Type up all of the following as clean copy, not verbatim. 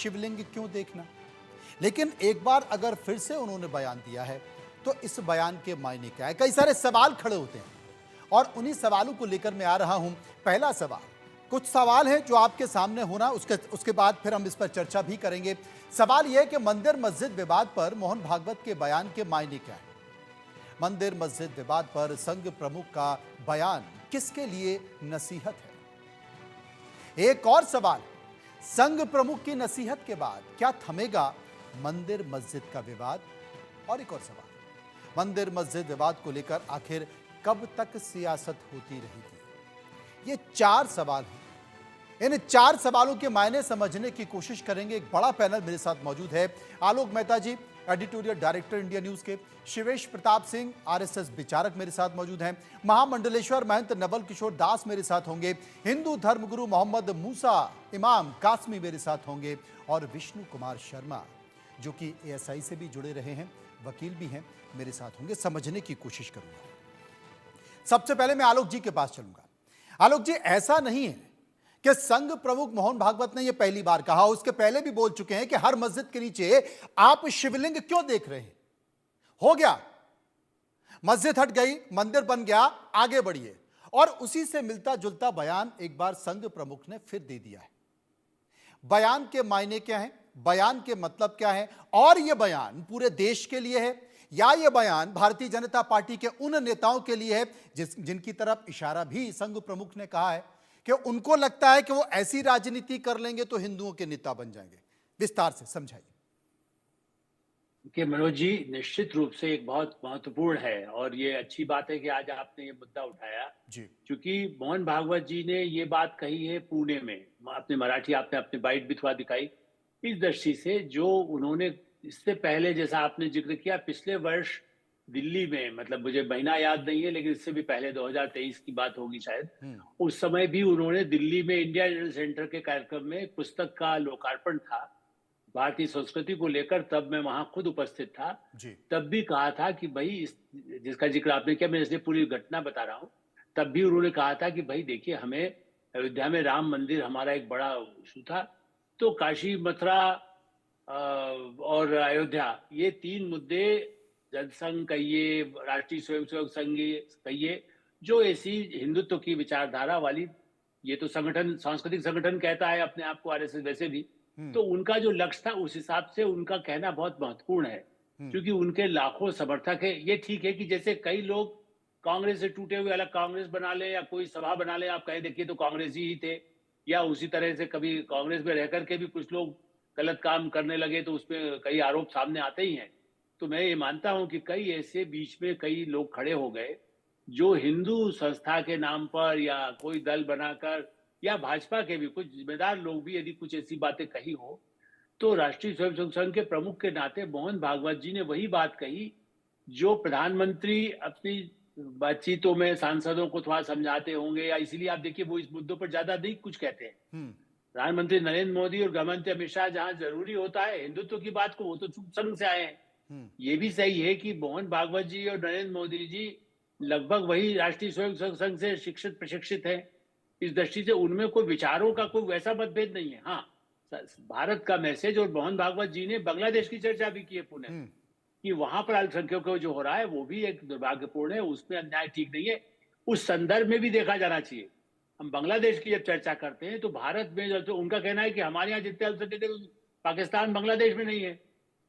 शिवलिंग क्यों देखना। लेकिन एक बार अगर फिर से उन्होंने बयान दिया है तो इस बयान के मायने क्या है। कई सारे सवाल खड़े होते हैं और उन्हीं सवालों को लेकर मैं आ रहा हूं। पहला सवाल, कुछ सवाल हैं जो आपके सामने होना, उसके बाद फिर हम इस पर चर्चा भी करेंगे। सवाल यह है कि मंदिर मस्जिद विवाद पर मोहन भागवत के बयान के मायने क्या है। मंदिर मस्जिद विवाद पर संघ प्रमुख का बयान किसके लिए नसीहत है। एक और सवाल, संघ प्रमुख की नसीहत के बाद क्या थमेगा मंदिर मस्जिद का विवाद। और एक और सवाल, मंदिर मस्जिद विवाद को लेकर आखिर कब तक सियासत होती रहेगी। ये 4 सवाल हैं। इन 4 सवालों के मायने समझने की कोशिश करेंगे। एक बड़ा पैनल मेरे साथ मौजूद है। आलोक मेहता जी, एडिटोरियल डायरेक्टर इंडिया न्यूज के, शिवेश प्रताप सिंह आरएसएस विचारक मेरे साथ मौजूद हैं, महामंडलेश्वर महंत नवल किशोर दास मेरे साथ होंगे, हिंदू धर्मगुरु मोहम्मद मूसा इमाम कासमी मेरे साथ होंगे, और विष्णु कुमार शर्मा जो कि एएसआई से भी जुड़े रहे हैं, वकील भी हैं, मेरे साथ होंगे। समझने की कोशिश करूंगा। सबसे पहले मैं आलोक जी के पास चलूंगा। आलोक जी, ऐसा नहीं है कि संघ प्रमुख मोहन भागवत ने यह पहली बार कहा, उसके पहले भी बोल चुके हैं कि हर मस्जिद के नीचे आप शिवलिंग क्यों देख रहे हैं। हो गया, मस्जिद हट गई, मंदिर बन गया, आगे बढ़िए। और उसी से मिलता जुलता बयान एक बार संघ प्रमुख ने फिर दे दिया है। बयान के मायने क्या है, बयान के मतलब क्या है, और यह बयान पूरे देश के लिए है या यह बयान भारतीय जनता पार्टी के उन नेताओं के लिए है जिनकी तरफ इशारा भी संघ प्रमुख ने कहा है कि उनको लगता है कि वो ऐसी राजनीति कर लेंगे तो हिंदुओं के नेता बन जाएंगे। विस्तार से समझाइए। कि मनोज जी, निश्चित रूप से एक बहुत महत्वपूर्ण है और ये अच्छी बात है कि आज आपने ये मुद्दा उठाया जी क्योंकि मोहन भागवत जी ने ये बात कही है पुणे में। अपने मराठी आपने अपनी बाइट भी थोड़ा दिखाई इस दृष्टि से, जो उन्होंने इससे पहले जैसा आपने जिक्र किया पिछले वर्ष दिल्ली में, मतलब मुझे महीना याद नहीं है लेकिन इससे भी पहले 2023 की बात होगी शायद, उस समय भी उन्होंने दिल्ली में इंडिया जनरल सेंटर के कार्यक्रम में पुस्तक का लोकार्पण था भारतीय संस्कृति को लेकर, तब मैं वहां खुद उपस्थित था। तब भी कहा था कि भाई जिसका जिक्र आपने किया, मैं इसलिए पूरी घटना बता रहा हूँ। तब भी उन्होंने कहा था कि भाई देखिए, हमें अयोध्या में राम मंदिर हमारा एक बड़ा इशू था, तो काशी मथुरा और अयोध्या, ये 3 मुद्दे, जनसंघ कहिए, राष्ट्रीय स्वयंसेवक संघ कहिए, जो ऐसी हिंदुत्व की विचारधारा वाली, ये तो संगठन, सांस्कृतिक संगठन कहता है अपने आप को आरएसएस वैसे भी, तो उनका जो लक्ष्य था उस हिसाब से उनका कहना बहुत महत्वपूर्ण है क्योंकि उनके लाखों समर्थक है। ये ठीक है कि जैसे कई लोग कांग्रेस से टूटे हुए अलग कांग्रेस बना ले या कोई सभा बना ले, आप कहे देखिए तो कांग्रेसी ही थे, या उसी तरह से कभी कांग्रेस में रह करके भी कुछ लोग गलत काम करने लगे तो उसमें कई आरोप सामने आते ही हैं। तो मैं ये मानता हूं कि कई ऐसे बीच में कई लोग खड़े हो गए जो हिंदू संस्था के नाम पर या कोई दल बनाकर, या भाजपा के भी कुछ जिम्मेदार लोग भी यदि कुछ ऐसी बातें कही हो, तो राष्ट्रीय स्वयंसेवक संघ के प्रमुख के नाते मोहन भागवत जी ने वही बात कही जो प्रधानमंत्री अपनी बातचीतों में सांसदों को थोड़ा समझाते होंगे, या इसीलिए आप देखिए वो इस मुद्दों पर ज्यादा नहीं कुछ कहते हैं। प्रधानमंत्री नरेंद्र मोदी और गृहमंत्री अमित शाह जहां जरूरी होता है हिंदुत्व की बात को, वो तो संघ से आए हैं। ये भी सही है कि मोहन भागवत जी और नरेंद्र मोदी जी लगभग वही राष्ट्रीय स्वयंसेवक संघ से शिक्षित प्रशिक्षित है। इस दृष्टि से उनमें कोई विचारों का कोई वैसा मतभेद नहीं है। हाँ, भारत का मैसेज, और मोहन भागवत जी ने बांग्लादेश की चर्चा भी की है पुणे में कि वहां पर अल्पसंख्यकों को जो हो रहा है वो भी एक दुर्भाग्यपूर्ण है, उसमें अन्याय ठीक नहीं है, उस संदर्भ में भी देखा जाना चाहिए। हम बांग्लादेश की जब चर्चा करते हैं तो भारत में जब, तो उनका कहना है कि हमारे यहाँ जितने अल्पसंख्यक पाकिस्तान बांग्लादेश में नहीं है,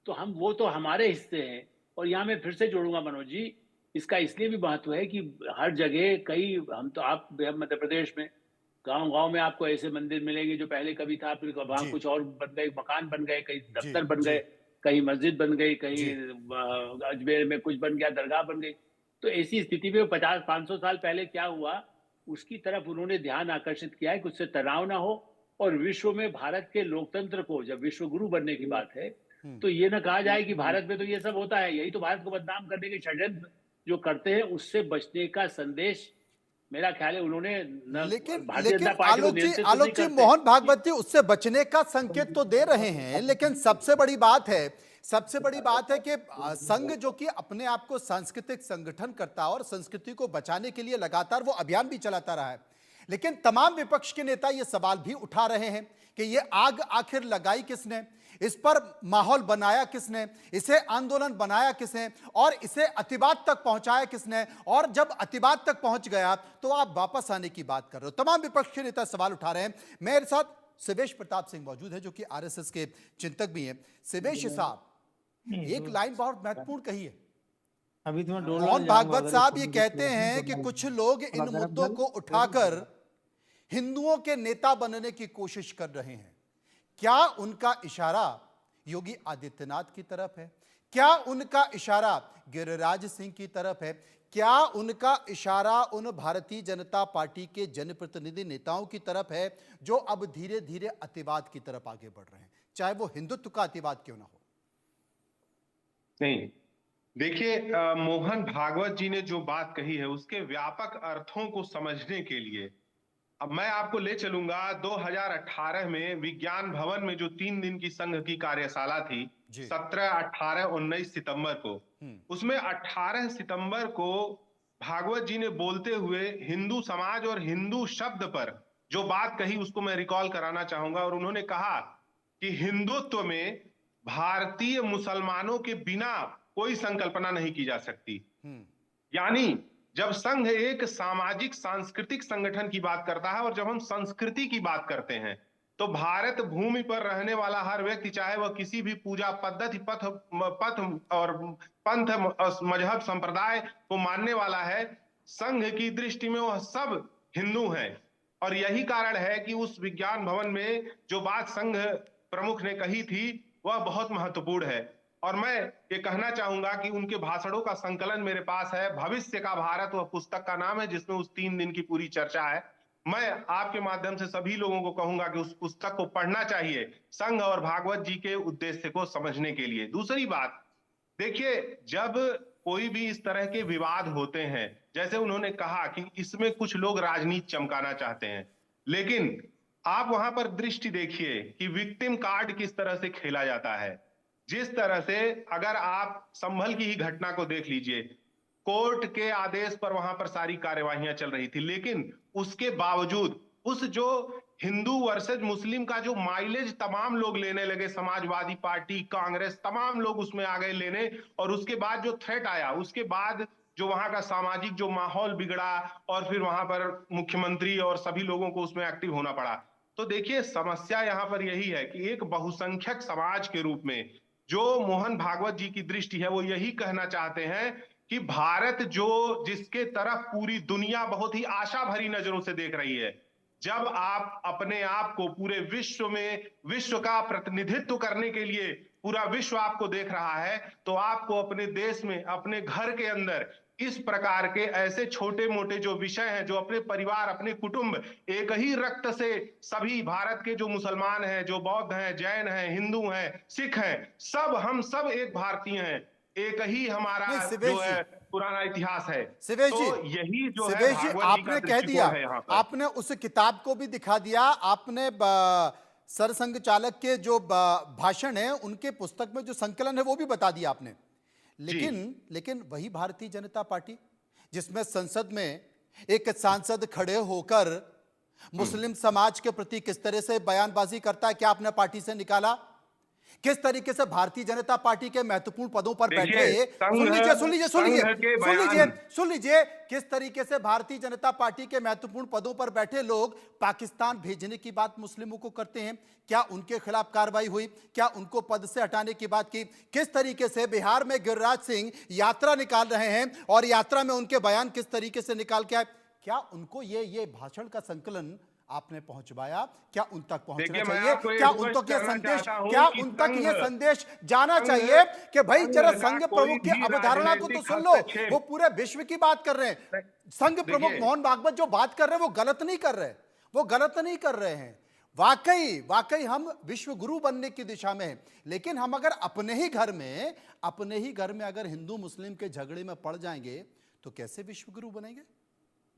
तो हम वो तो हमारे हिस्से हैं। और यहाँ मैं फिर से जोड़ूंगा मनोज जी, इसका इसलिए भी महत्व है कि हर जगह कई, हम तो आप मध्य प्रदेश में गांव गांव में आपको ऐसे मंदिर मिलेंगे जो पहले कभी था, फिर वहां कुछ और बन गए, मकान बन गए, कहीं दफ्तर बन गए, कहीं मस्जिद बन गई, कहीं अजमेर में कुछ बन गया, दरगाह बन गई। तो ऐसी स्थिति में 50-500 साल पहले क्या हुआ, उसकी तरफ उन्होंने ध्यान आकर्षित किया है कि उससे तनाव ना हो, और विश्व में भारत के लोकतंत्र को, जब विश्व गुरु बनने की बात है, तो ये ना कहा जाए कि भारत में तो ये सब होता है, यही तो भारत को बदनाम करने के षड्यंत्र जो करते हैं, उससे बचने का संदेश मेरा ख्याल है उन्होंने भारतीय जनता पार्टी को नियंत्रित आलोक जी, मोहन भागवत जी उससे बचने का संकेत तो दे रहे हैं, लेकिन सबसे बड़ी बात है कि संघ जो कि अपने आप को सांस्कृतिक संगठन करता है और संस्कृति को बचाने के लिए लगातार वो अभियान भी चलाता रहा है, लेकिन तमाम विपक्ष के नेता ये सवाल भी उठा रहे हैं कि ये आग आखिर लगाई किसने, इस पर माहौल बनाया किसने, इसे आंदोलन बनाया किसने और इसे अतिवाद तक पहुंचाया किसने, और जब अतिवाद तक पहुंच गया तो आप वापस आने की बात कर रहे हो। तमाम विपक्ष के नेता सवाल उठा रहे हैं। मेरे साथ शिवेश प्रताप सिंह मौजूद है जो कि आरएसएस के चिंतक भी हैं। शिवेश साहब, एक लाइन बहुत महत्वपूर्ण कही है। अभी तो मैं मोहन भागवत साहब ये कहते हैं कि कुछ लोग इन मुद्दों को उठाकर हिंदुओं के नेता बनने की कोशिश कर रहे हैं। क्या उनका इशारा योगी आदित्यनाथ की तरफ है? क्या उनका इशारा गिरिराज सिंह की तरफ है? क्या उनका इशारा उन भारतीय जनता पार्टी के जनप्रतिनिधि नेताओं की तरफ है जो अब धीरे धीरे अतिवाद की तरफ आगे बढ़ रहे हैं, चाहे वो हिंदुत्व का अतिवाद क्यों ना हो? नहीं, देखिए, मोहन भागवत जी ने जो बात कही है उसके व्यापक अर्थों को समझने के लिए अब मैं आपको ले चलूंगा 2018 में विज्ञान भवन में जो 3 दिन की संघ की कार्यशाला थी, 17, 18, 19 सितंबर को। उसमें 18 सितंबर को भागवत जी ने बोलते हुए हिंदू समाज और हिंदू शब्द पर जो बात कही उसको मैं रिकॉल कराना चाहूंगा। और उन्होंने कहा कि हिंदुत्व में भारतीय मुसलमानों के बिना कोई संकल्पना नहीं की जा सकती। यानी जब संघ एक सामाजिक सांस्कृतिक संगठन की बात करता है और जब हम संस्कृति की बात करते हैं तो भारत भूमि पर रहने वाला हर व्यक्ति, चाहे वह किसी भी पूजा पद्धति, पथ और पंथ मजहब संप्रदाय को मानने वाला है, संघ की दृष्टि में वह सब हिंदू हैं। और यही कारण है कि उस विज्ञान भवन में जो बात संघ प्रमुख ने कही थी वह बहुत महत्वपूर्ण है। और मैं ये कहना चाहूंगा कि उनके भाषणों का संकलन मेरे पास है, भविष्य का भारत वह पुस्तक का नाम है, जिसमें उस 3 दिन की पूरी चर्चा है। मैं आपके माध्यम से सभी लोगों को कहूंगा कि उस पुस्तक को पढ़ना चाहिए संघ और भागवत जी के उद्देश्य को समझने के लिए। दूसरी बात, देखिए, जब कोई भी इस तरह के विवाद होते हैं, जैसे उन्होंने कहा कि इसमें कुछ लोग राजनीति चमकाना चाहते हैं, लेकिन आप वहां पर दृष्टि देखिए कि विक्टिम कार्ड किस तरह से खेला जाता है। जिस तरह से, अगर आप संभल की ही घटना को देख लीजिए, कोर्ट के आदेश पर वहां पर सारी कार्यवाहियां चल रही थी, लेकिन उसके बावजूद उस जो हिंदू वर्सेज मुस्लिम का जो माइलेज तमाम लोग लेने लगे, समाजवादी पार्टी, कांग्रेस, तमाम लोग उसमें आ गए लेने, और उसके बाद जो थ्रेट आया, उसके बाद जो वहां का सामाजिक जो माहौल बिगड़ा और फिर वहां पर मुख्यमंत्री और सभी लोगों को उसमें एक्टिव होना पड़ा। तो देखिए, समस्या यहां पर यही है कि एक बहुसंख्यक समाज के रूप में जो मोहन भागवत जी की दृष्टि है वो यही कहना चाहते हैं कि भारत जो जिसके तरफ पूरी दुनिया बहुत ही आशा भरी नजरों से देख रही है, जब आप अपने आप को पूरे विश्व में, विश्व का प्रतिनिधित्व करने के लिए पूरा विश्व आपको देख रहा है, तो आपको अपने देश में, अपने घर के अंदर इस प्रकार के ऐसे छोटे मोटे जो विषय हैं, जो अपने परिवार, अपने कुटुंब, एक ही रक्त से सभी भारत के जो मुसलमान हैं, जो बौद्ध हैं, जैन हैं, हिंदू हैं, सिख हैं, सब हम सब एक भारतीय हैं, एक ही हमारा जो है पुराना इतिहास है। शिवेश तो जी, यही जो है शिवेश जी, आपने कह दिया, आपने उस किताब को भी दिखा दिया, आपने सरसंघ चालक के जो भाषण है उनके पुस्तक में जो संकलन है वो भी बता दिया आपने। लेकिन वही भारतीय जनता पार्टी जिसमें संसद में एक सांसद खड़े होकर मुस्लिम समाज के प्रति किस तरह से बयानबाजी करता है, क्या आपने पार्टी से निकाला? किस तरीके से भारतीय जनता पार्टी के महत्वपूर्ण पदों पर बैठे, सुन लीजिए, किस तरीके से भारतीय जनता पार्टी के महत्वपूर्ण पदों पर बैठे लोग पाकिस्तान भेजने की बात मुस्लिमों को करते हैं। क्या उनके खिलाफ कार्रवाई हुई? क्या उनको पद से हटाने की बात की? किस तरीके से बिहार में गिरिराज सिंह यात्रा निकाल रहे हैं और यात्रा में उनके बयान किस तरीके से निकाल के आए? क्या उनको ये भाषण का संकलन आपने पहुंचवाया? क्या उन तक पहुंचना चाहिए? क्या उन तक ये संदेश, क्या उन तक ये संदेश जाना चाहिए कि भाई जरा संघ प्रमुख की अवधारणा को तो सुन लो, वो पूरे विश्व की बात कर रहे हैं। संघ प्रमुख मोहन भागवत जो बात कर रहे हैं वो गलत नहीं कर रहे, वो गलत नहीं कर रहे हैं। वाकई हम विश्व गुरु बनने की दिशा में हैं, लेकिन हम अगर अपने ही घर में अगर हिंदू मुस्लिम के झगड़े में पड़ जाएंगे तो कैसे विश्व गुरु बनेंगे?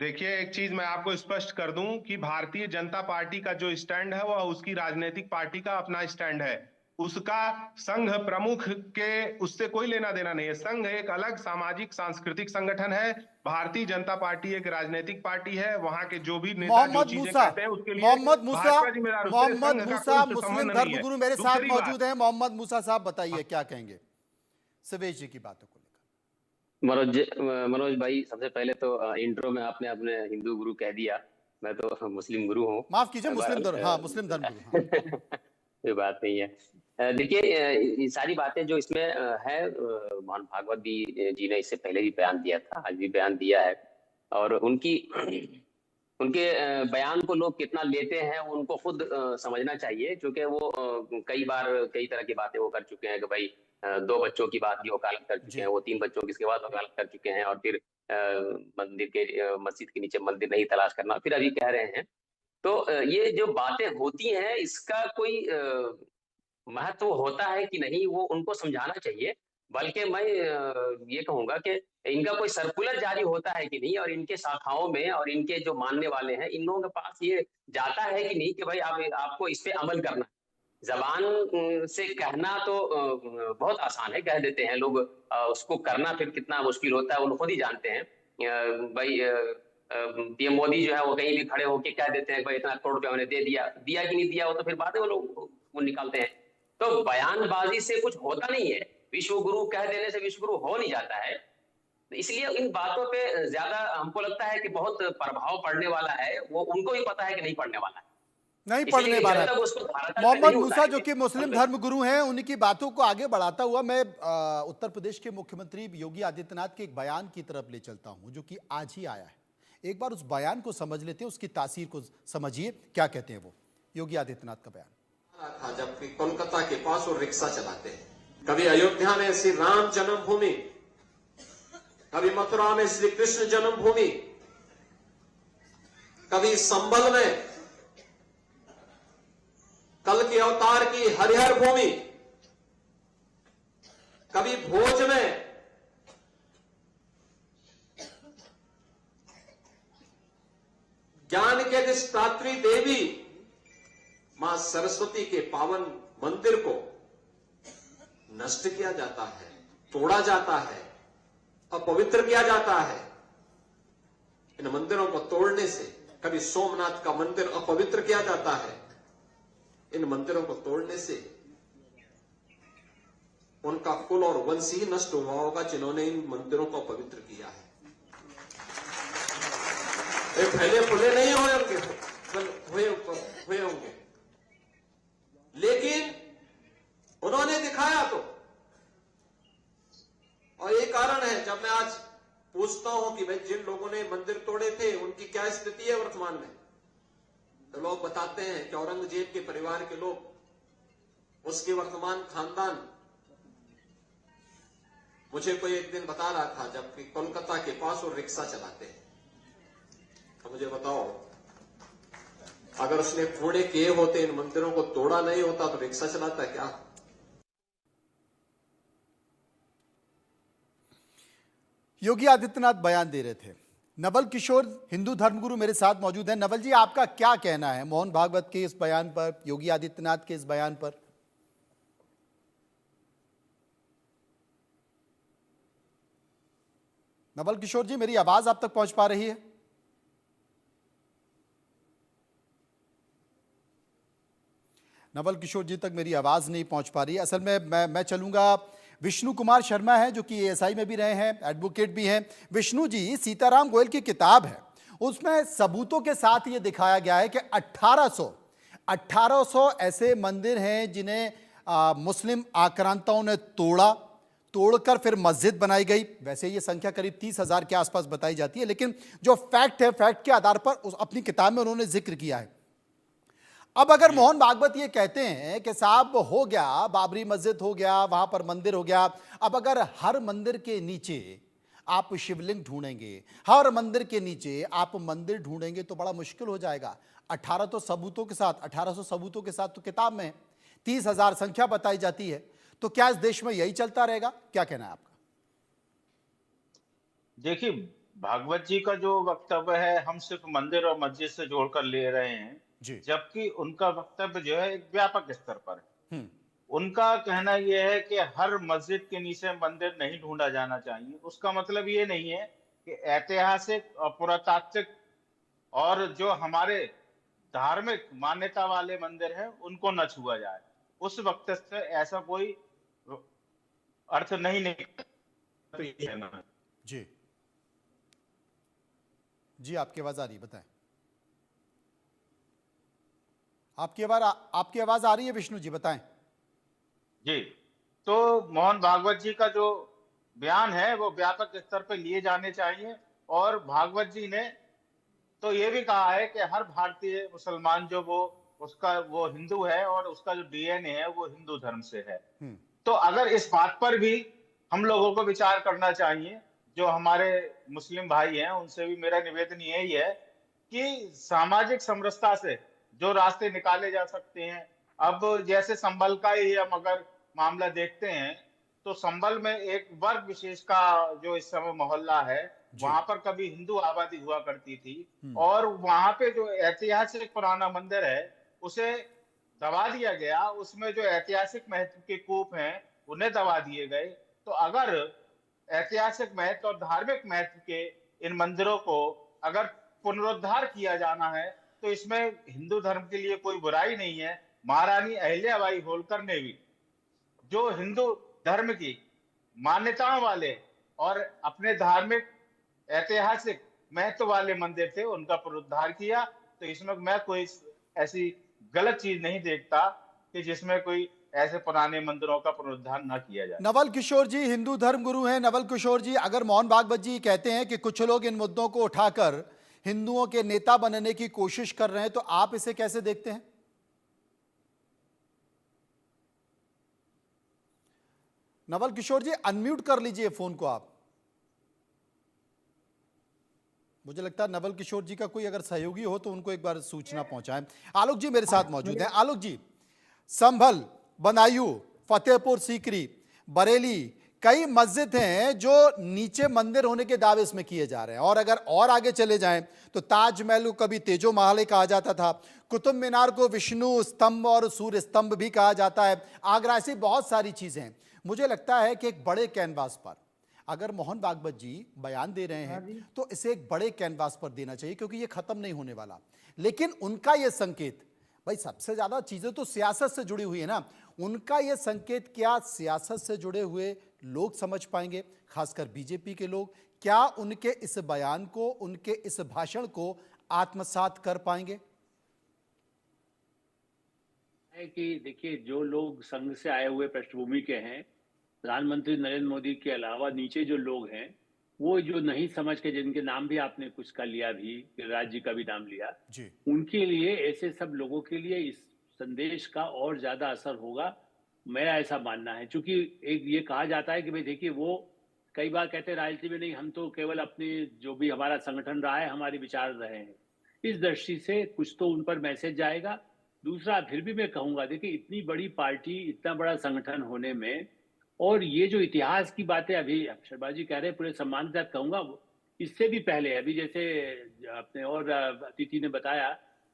देखिए, एक चीज मैं आपको स्पष्ट कर दूं कि भारतीय जनता पार्टी का जो स्टैंड है वह उसकी राजनीतिक पार्टी का अपना स्टैंड है। उसका संघ प्रमुख के उससे कोई लेना देना नहीं है। संघ एक अलग सामाजिक सांस्कृतिक संगठन है। भारतीय जनता पार्टी एक राजनीतिक पार्टी है। वहां के जो भी नेता जो मोहम्मद चीजें मूसा, कहते हैं उसके लिए मोहम्मद मूसा, भाजपा जिम्मेदार, उससे मोहम्मद संघ का मूसा कोई मुस्लिम संबंध नहीं है। धर्मगुरु मेरे साथ दूसरी बात, मौजूद हैं। मोहम्मद मूसा साहब बताइए क्या कहेंगे सवेश जी की बातों को लेकर। मनोज भाई, सबसे पहले तो इंट्रो में आपने अपने हिंदू गुरु कह दिया। मैं तो मुस्लिम गुरु हूँ। माफ कीजिए, मुस्लिम धर्म, हाँ मुस्लिम धर्मगुरु, हाँ। कोई बात नहीं है। देखिए, ये सारी बातें जो इसमें है, मोहन भागवत जी ने इससे पहले भी बयान दिया था, आज भी बयान दिया है। और उनकी उनके बयान को लोग कितना लेते हैं उनको खुद समझना चाहिए, क्योंकि वो कई बार कई तरह की बातें वो कर चुके हैं कि भाई 2 बच्चों की बात की वकालत कर चुके हैं, वो 3 बच्चों की इसके बाद वकालत कर चुके हैं, और फिर मंदिर के मस्जिद के नीचे मंदिर नहीं तलाश करना, फिर अभी कह रहे हैं। तो ये जो बातें होती हैं इसका कोई महत्व होता है कि नहीं, वो उनको समझाना चाहिए। बल्कि मैं ये कहूंगा कि इनका कोई सर्कुलर जारी होता है कि नहीं, और इनके शाखाओं में और इनके जो मानने वाले हैं इन लोगों के पास ये जाता है कि नहीं कि भाई आपको इस पे अमल करना है। जबान से कहना तो बहुत आसान है, कह देते हैं लोग, उसको करना फिर कितना मुश्किल होता है वो खुद ही जानते हैं। भाई पीएम मोदी जो है वो कहीं भी खड़े होके कह देते हैं भाई इतना करोड़ रुपया मैंने दे दिया, दिया कि नहीं दिया वो तो फिर बाद में वो लोग वो निकालते हैं। तो बयानबाजी से कुछ होता नहीं है, विश्व गुरु कह देने से विश्व गुरु हो नहीं जाता है। तो इसलिए इन बातों पे ज्यादा हमको लगता है कि बहुत प्रभाव पड़ने वाला है, वो उनको भी पता है कि नहीं पड़ने वाला है, नहीं पढ़ने वाला है। मोहम्मद मूसा जो कि मुस्लिम धर्मगुरु हैं, उन्हीं की बातों को आगे बढ़ाता हुआ मैं उत्तर प्रदेश के मुख्यमंत्री योगी आदित्यनाथ के एक बयान की तरफ ले चलता हूं जो कि आज ही आया है। एक बार उस बयान को समझ लेते हैं, उसकी तासीर को समझिए, क्या कहते हैं वो योगी आदित्यनाथ का बयान। था जबकि कोलकाता के पास वो रिक्शा चलाते हैं, कभी अयोध्या में श्री राम जन्मभूमि, कभी मथुरा में श्री कृष्ण जन्मभूमि, कभी संबल में कल के अवतार की हरिहर भूमि, कभी भोज में ज्ञान के अधिष्ठात्री देवी मां सरस्वती के पावन मंदिर को नष्ट किया जाता है, तोड़ा जाता है, अपवित्र किया जाता है। इन मंदिरों को तोड़ने से कभी सोमनाथ का मंदिर अपवित्र किया जाता है। इन मंदिरों को तोड़ने से उनका कुल और वंश ही नष्ट हुआ होगा जिन्होंने इन मंदिरों को पवित्र किया है। ये फैले फुले नहीं हुए होंगे, लेकिन उन्होंने दिखाया तो। और ये कारण है जब मैं आज पूछता हूं कि भाई जिन लोगों ने मंदिर तोड़े थे उनकी क्या स्थिति है वर्तमान में, तो लोग बताते हैं कि औरंगजेब के परिवार के लोग, उसके वर्तमान खानदान। मुझे कोई एक दिन बता रहा था जबकि कोलकाता के पास वो रिक्शा चलाते हैं, तो मुझे बताओ अगर उसने कूड़े किए होते, इन मंदिरों को तोड़ा नहीं होता तो रिक्शा चलाता क्या? योगी आदित्यनाथ बयान दे रहे थे। नवल किशोर हिंदू धर्मगुरु मेरे साथ मौजूद हैं। नवल जी, आपका क्या कहना है मोहन भागवत के इस बयान पर, योगी आदित्यनाथ के इस बयान पर? नवल किशोर जी, मेरी आवाज आप तक पहुंच पा रही है? नवल किशोर जी तक मेरी आवाज नहीं पहुंच पा रही है। असल में मैं चलूंगा, विष्णु कुमार शर्मा है जो कि एएसआई में भी रहे हैं, एडवोकेट भी हैं। विष्णु जी, सीताराम गोयल की किताब है, उसमें सबूतों के साथ ये दिखाया गया है कि 1800 ऐसे मंदिर हैं जिन्हें मुस्लिम आक्रांताओं ने तोड़कर फिर मस्जिद बनाई गई। वैसे ये संख्या करीब 30,000 के आसपास बताई जाती है, लेकिन जो फैक्ट है, फैक्ट के आधार पर अपनी किताब में उन्होंने जिक्र किया है। अब अगर मोहन भागवत ये कहते हैं कि साहब हो गया, बाबरी मस्जिद हो गया, वहां पर मंदिर हो गया, अब अगर हर मंदिर के नीचे आप शिवलिंग ढूंढेंगे, हर मंदिर के नीचे आप मंदिर ढूंढेंगे तो बड़ा मुश्किल हो जाएगा। 1800 सबूतों के साथ तो किताब में 30,000 संख्या बताई जाती है, तो क्या इस देश में यही चलता रहेगा? क्या कहना है आपका? देखिए, भागवत जी का जो वक्तव्य है हम सिर्फ मंदिर और मस्जिद से जोड़कर ले रहे हैं, जबकि उनका वक्तव्य जो है एक व्यापक स्तर पर है। उनका कहना यह है कि हर मस्जिद के नीचे मंदिर नहीं ढूंढा जाना चाहिए। उसका मतलब ये नहीं है कि ऐतिहासिक और पुरातात्विक और जो हमारे धार्मिक मान्यता वाले मंदिर हैं उनको न छुआ जाए। उस वक्त से ऐसा कोई अर्थ नहीं निकलता। तो ये कहना है। जी जी, आपकी आवाज आ रही है, बताएं। आपकी आवाज आ रही है विष्णु जी, बताएं। जी, तो मोहन भागवत जी का जो बयान है वो व्यापक स्तर पर लिए जाने चाहिए। और भागवत जी ने तो ये भी कहा है कि हर भारतीय मुसलमान जो वो हिंदू है और उसका जो डीएनए है वो हिंदू धर्म से है। तो अगर इस बात पर भी हम लोगों को विचार करना चाहिए, जो हमारे मुस्लिम भाई हैं उनसे भी मेरा निवेदन यही है कि सामाजिक समरसता से जो रास्ते निकाले जा सकते हैं। अब जैसे संभल का ही हम अगर मामला देखते हैं तो संभल में एक वर्ग विशेष का जो इस समय मोहल्ला है वहां पर कभी हिंदू आबादी हुआ करती थी और वहां पे जो ऐतिहासिक पुराना मंदिर है उसे दबा दिया गया। उसमें जो ऐतिहासिक महत्व के कूप हैं उन्हें दबा दिए गए। तो अगर ऐतिहासिक महत्व और धार्मिक महत्व के इन मंदिरों को अगर पुनरुद्धार किया जाना है तो इसमें हिंदू धर्म के लिए कोई बुराई नहीं है। महारानी अहिल्याबाई होलकर ने भी जो हिंदू धर्म की मान्यताओं वाले और अपने धार्मिक ऐतिहासिक महत्व वाले मंदिर थे उनका पुनरुद्धार किया। तो इसमें मैं कोई ऐसी गलत चीज नहीं देखता कि जिसमें कोई ऐसे पुराने मंदिरों का पुनरुद्धार न किया जाए। नवल किशोर जी हिंदू धर्म गुरु हैं। नवल किशोर जी, अगर मोहन भागवत जी कहते हैं कि कुछ लोग इन मुद्दों को उठाकर हिंदुओं के नेता बनने की कोशिश कर रहे हैं, तो आप इसे कैसे देखते हैं? नवल किशोर जी, अनम्यूट कर लीजिए फोन को आप। मुझे लगता है नवल किशोर जी का कोई अगर सहयोगी हो तो उनको एक बार सूचना पहुंचाएं। आलोक जी मेरे साथ मौजूद हैं। आलोक जी, संभल, बदायूं, फतेहपुर सीकरी, बरेली, कई मस्जिद हैं जो नीचे मंदिर होने के दावे इसमें किए जा रहे हैं। और अगर और आगे चले जाएं तो ताजमहल को कभी तेजो महल कहा जाता था, कुतुब मीनार को विष्णु स्तंभ और सूर्य स्तंभ भी कहा जाता है, आगरा, ऐसी बहुत सारी चीजें हैं। मुझे लगता है कि एक बड़े कैनवास पर अगर मोहन भागवत जी बयान दे रहे हैं तो इसे एक बड़े कैनवास पर देना चाहिए, क्योंकि ये खत्म नहीं होने वाला। लेकिन उनका ये संकेत, भाई सबसे ज्यादा चीजें तो सियासत से जुड़ी हुई है ना, उनका ये संकेत क्या सियासत से जुड़े हुए लोग समझ पाएंगे, खासकर बीजेपी के लोग? क्या उनके इस बयान को, उनके इस भाषण को आत्मसात कर पाएंगे? है कि देखिए, जो लोग संघ से आए हुए पृष्ठभूमि के हैं, प्रधानमंत्री नरेंद्र मोदी के अलावा नीचे जो लोग हैं, वो जो नहीं समझ के, जिनके नाम भी आपने कुछ का लिया भी, राज्य का भी नाम लिया जी, उनके लिए, ऐसे सब लोगों के लिए इस संदेश का और ज्यादा असर होगा, मेरा ऐसा मानना है। क्योंकि एक ये कहा जाता है कि भाई देखिए, वो कई बार कहते हैं राजनीति में नहीं, हम तो केवल अपने जो भी हमारा संगठन रहा है, हमारे विचार रहे हैं। इस दृष्टि से कुछ तो उन पर मैसेज जाएगा। दूसरा, फिर भी मैं कहूंगा, देखिए इतनी बड़ी पार्टी, इतना बड़ा संगठन होने में, और ये जो इतिहास की बातें अभी शर्मा जी कह रहे हैं, पूरे सम्मान के साथ कहूंगा, इससे भी पहले अभी जैसे आपने और अतिथि ने बताया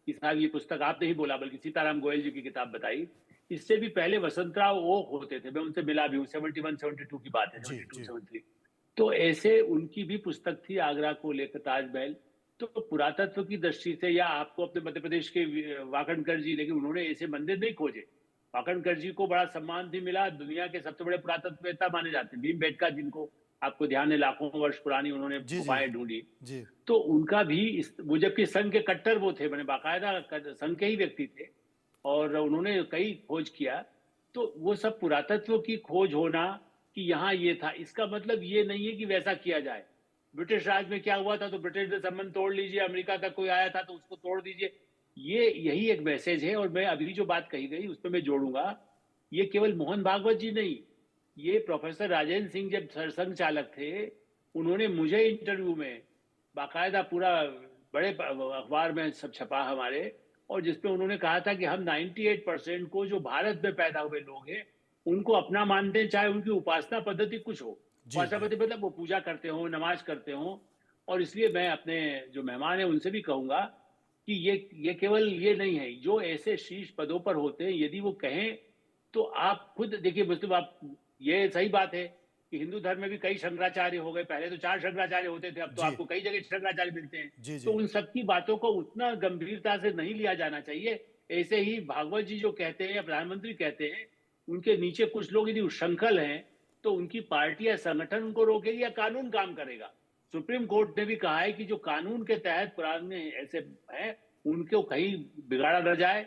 कि साहब ये पुस्तक आपने ही बोला, बल्कि सीताराम गोयल जी की किताब बताई, इससे भी पहले वसंतराव वो होते थे, मैं उनसे मिला भी हूँ, 71-72 की बात है, जी, 72-73। तो ऐसे उनकी भी पुस्तक थी आगरा को लेकर, ताजमहल। तो पुरातत्व की दृष्टि से, या आपको अपने मध्य प्रदेश के वाकणकर जी, लेकिन उन्होंने ऐसे मंदिर नहीं खोजे। वाकणकर जी को बड़ा सम्मान भी मिला, दुनिया के सबसे बड़े पुरातत्ववेत्ता माने जाते हैं, भीमबेटका, जिनको आपको ध्यान है लाखों वर्ष पुरानी उन्होंने गुफाएं ढूंढी। जी, तो उनका भी वो, जबकि संघ के कट्टर वो थे, मैंने बाकायदा संघ के ही व्यक्ति थे, और उन्होंने कई खोज किया। तो वो सब पुरातत्व की खोज होना कि यहाँ ये था, इसका मतलब ये नहीं है कि वैसा किया जाए। ब्रिटिश राज में क्या हुआ था तो ब्रिटिश से संबंध तोड़ लीजिए, अमेरिका का कोई आया था तो उसको तोड़ दीजिए, ये यही एक मैसेज है। और मैं अभी जो बात कही गई उस पर मैं जोड़ूंगा, ये केवल मोहन भागवत जी नहीं, ये प्रोफेसर राजेंद्र सिंह जब सरसंघ चालक थे, उन्होंने मुझे इंटरव्यू में बाकायदा पूरा बड़े अखबार में सब छपा हमारे, और जिसपे उन्होंने कहा था कि हम 98% को जो भारत में पैदा हुए लोग हैं उनको अपना मानते हैं, चाहे उनकी उपासना पद्धति कुछ हो। उपासना पद्धति मतलब वो पूजा करते हो, नमाज करते हो। और इसलिए मैं अपने जो मेहमान हैं उनसे भी कहूंगा कि ये केवल ये नहीं है, जो ऐसे शीर्ष पदों पर होते हैं, यदि वो कहें तो आप खुद देखिए मुस्लिम, आप ये सही बात है कि हिंदू धर्म में भी कई शंकराचार्य हो गए, पहले तो 4 शंकराचार्य होते थे, अब तो जी। आपको कई जगह शंकराचार्य मिलते हैं। जी, जी। तो उन सब की बातों को उतना गंभीरता से नहीं लिया जाना चाहिए। ऐसे ही भागवत जी जो कहते हैं या प्रधानमंत्री कहते हैं, उनके नीचे कुछ लोग यदि उच्छृंखल हैं, तो उनकी पार्टी या संगठन उनको रोकेगी या कानून काम करेगा। सुप्रीम कोर्ट ने भी कहा है कि जो कानून के तहत पुराने ऐसे हैं, उनको कहीं बिगाड़ा न जाए।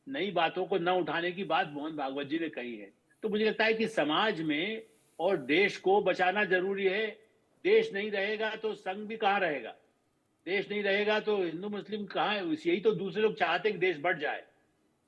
नई बातों को न उठाने की बात मोहन भागवत जी ने कही है। तो मुझे लगता है कि समाज में और देश को बचाना जरूरी है। देश नहीं रहेगा तो संघ भी कहाँ रहेगा, देश नहीं रहेगा तो हिंदू मुस्लिम कहाँ है। यही तो दूसरे लोग चाहते हैं कि देश बढ़ जाए,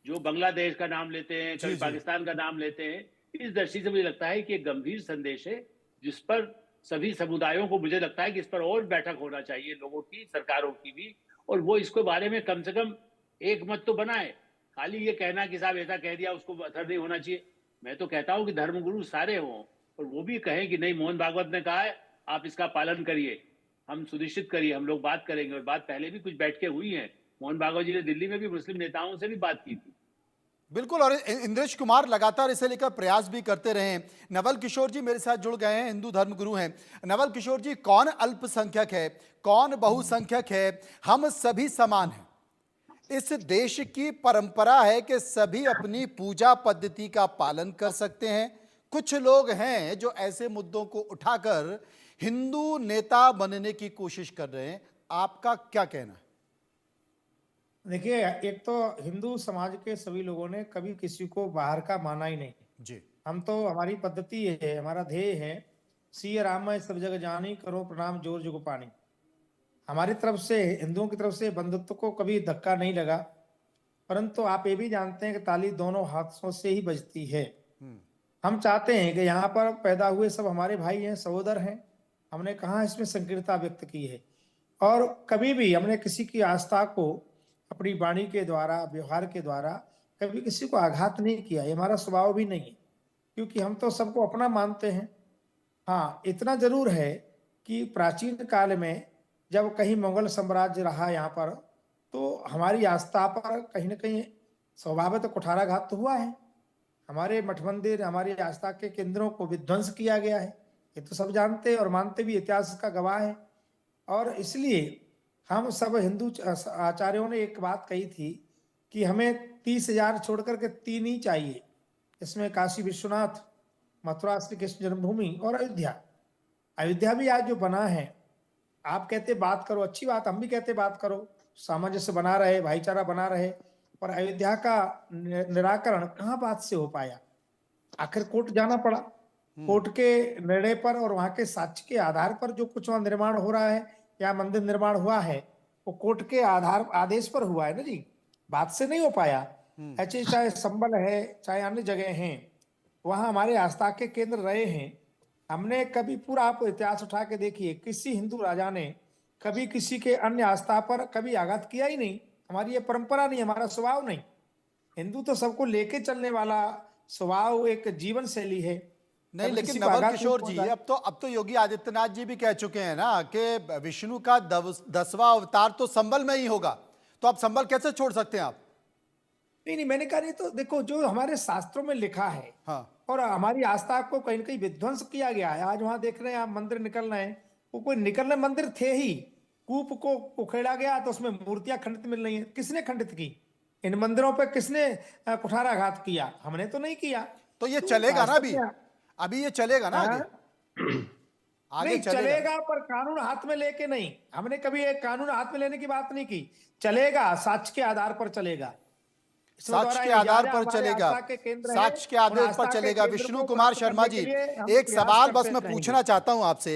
जो बांग्लादेश का नाम लेते हैं, कभी जी, जी। पाकिस्तान का नाम लेते हैं। इस दृष्टि से मुझे लगता है कि एक गंभीर संदेश है, जिस पर सभी समुदायों को, मुझे लगता है कि इस पर और बैठक होना चाहिए, लोगों की, सरकारों की भी, और वो इसके बारे में कम से कम एक मत तो बनाए। खाली ये कहना कि साहब ऐसा कह दिया उसको असर नहीं होना चाहिए। मैं तो कहता हूं कि धर्मगुरु सारे हों और वो भी कहें कि नहीं, मोहन भागवत ने कहा है, आप इसका पालन करिए, हम सुनिश्चित करिए, हम लोग बात करेंगे। और बात पहले भी कुछ बैठकें हुई हैं, मोहन भागवत जी ने दिल्ली में भी मुस्लिम नेताओं से भी बात की थी। बिल्कुल, और इंद्रेश कुमार लगातार इसे लेकर प्रयास भी करते रहे हैं। नवल किशोर जी मेरे साथ जुड़ गए हैं, हिंदू धर्मगुरु हैं। नवल किशोर जी, कौन अल्पसंख्यक है, कौन बहुसंख्यक है, हम सभी समान हैं। इस देश की परंपरा है कि सभी अपनी पूजा पद्धति का पालन कर सकते हैं। कुछ लोग हैं जो ऐसे मुद्दों को उठाकर हिंदू नेता बनने की कोशिश कर रहे हैं। आपका क्या कहना है? देखिए, एक तो हिंदू समाज के सभी लोगों ने कभी किसी को बाहर का माना ही नहीं। जी। हम तो, हमारी पद्धति है, हमारा ध्येय है, सिय राम सब जग जानी, करो प्रणाम जोर जुग पानी। हमारी तरफ से, हिंदुओं की तरफ से बंधुत्व को कभी धक्का नहीं लगा। परंतु आप ये भी जानते हैं कि ताली दोनों हाथों से ही बजती है। हम चाहते हैं कि यहाँ पर पैदा हुए सब हमारे भाई हैं, सहोदर हैं। हमने कहाँ इसमें संकीर्णता व्यक्त की है, और कभी भी हमने किसी की आस्था को अपनी वाणी के द्वारा, व्यवहार के द्वारा कभी किसी को आघात नहीं किया। ये हमारा स्वभाव भी नहीं है, क्योंकि हम तो सबको अपना मानते हैं। हाँ, इतना जरूर है कि प्राचीन काल में जब कहीं मुगल साम्राज्य रहा यहाँ पर, तो हमारी आस्था पर कहीं ना कहीं स्वभावतः कुठाराघात तो हुआ है। हमारे मठ मंदिर, हमारी आस्था के केंद्रों को विध्वंस किया गया है। ये तो सब जानते हैं और मानते भी, इतिहास का गवाह है। और इसलिए हम सब हिंदू आचार्यों ने एक बात कही थी कि हमें 30,000 छोड़कर के 3 ही चाहिए। इसमें काशी विश्वनाथ, मथुरा श्री कृष्ण जन्मभूमि और अयोध्या। अयोध्या भी आज जो बना है, आप कहते बात करो, अच्छी बात, हम भी कहते बात करो, सामंजस्य बना रहे, भाईचारा बना रहे, पर अयोध्या का निराकरण कहाँ बात से हो पाया। आखिर कोर्ट जाना पड़ा। कोर्ट के निर्णय पर और वहां के साक्ष्य के आधार पर जो कुछ वहां निर्माण हो रहा है या मंदिर निर्माण हुआ है, वो कोर्ट के आदेश पर हुआ है ना जी, बात से नहीं हो पाया। ऐसे चाहे संबल है, चाहे अन्य जगह हैं, वहां हमारे आस्था के केंद्र रहे हैं। हमने कभी, पूरा आप इतिहास उठा के देखिए, किसी हिंदू राजा ने कभी किसी के अन्य आस्था पर कभी आघात किया ही नहीं। हमारी ये परंपरा नहीं, हमारा स्वभाव नहीं। हिंदू तो सबको लेके चलने वाला स्वभाव, एक जीवन शैली है। नहीं, लेकिन नवल किशोर जी, अब तो योगी आदित्यनाथ जी भी कह चुके हैं ना कि विष्णु का 10वां अवतार तो संबल में ही होगा, तो आप संबल कैसे छोड़ सकते हैं आप? नहीं, मैंने कहा नहीं, तो देखो जो हमारे शास्त्रों में लिखा है, हाँ। और हमारी आस्था को कहीं ना कहीं विध्वंस किया गया है। आज वहां देख रहे हैं आप, मंदिर निकल रहे हैं, वो कोई निकल रहे मंदिर थे ही, कूप को उखेड़ा गया तो उसमें मूर्तियां खंडित मिल रही हैं। किसने खंडित की? इन मंदिरों पर किसने कुठाराघात किया? हमने तो नहीं किया। तो ये चलेगा ना अभी ये चलेगा ना आगे? आगे नहीं चलेगा, पर कानून हाथ में लेके नहीं। हमने कभी एक कानून हाथ में लेने की बात नहीं की। चलेगा, साक्ष्य के आधार पर चलेगा, साक्ष्य के आधार पर चलेगा, साक्ष्य के आधार पर चलेगा। विष्णु कुमार शर्मा जी, एक सवाल बस मैं पूछना चाहता हूं आपसे।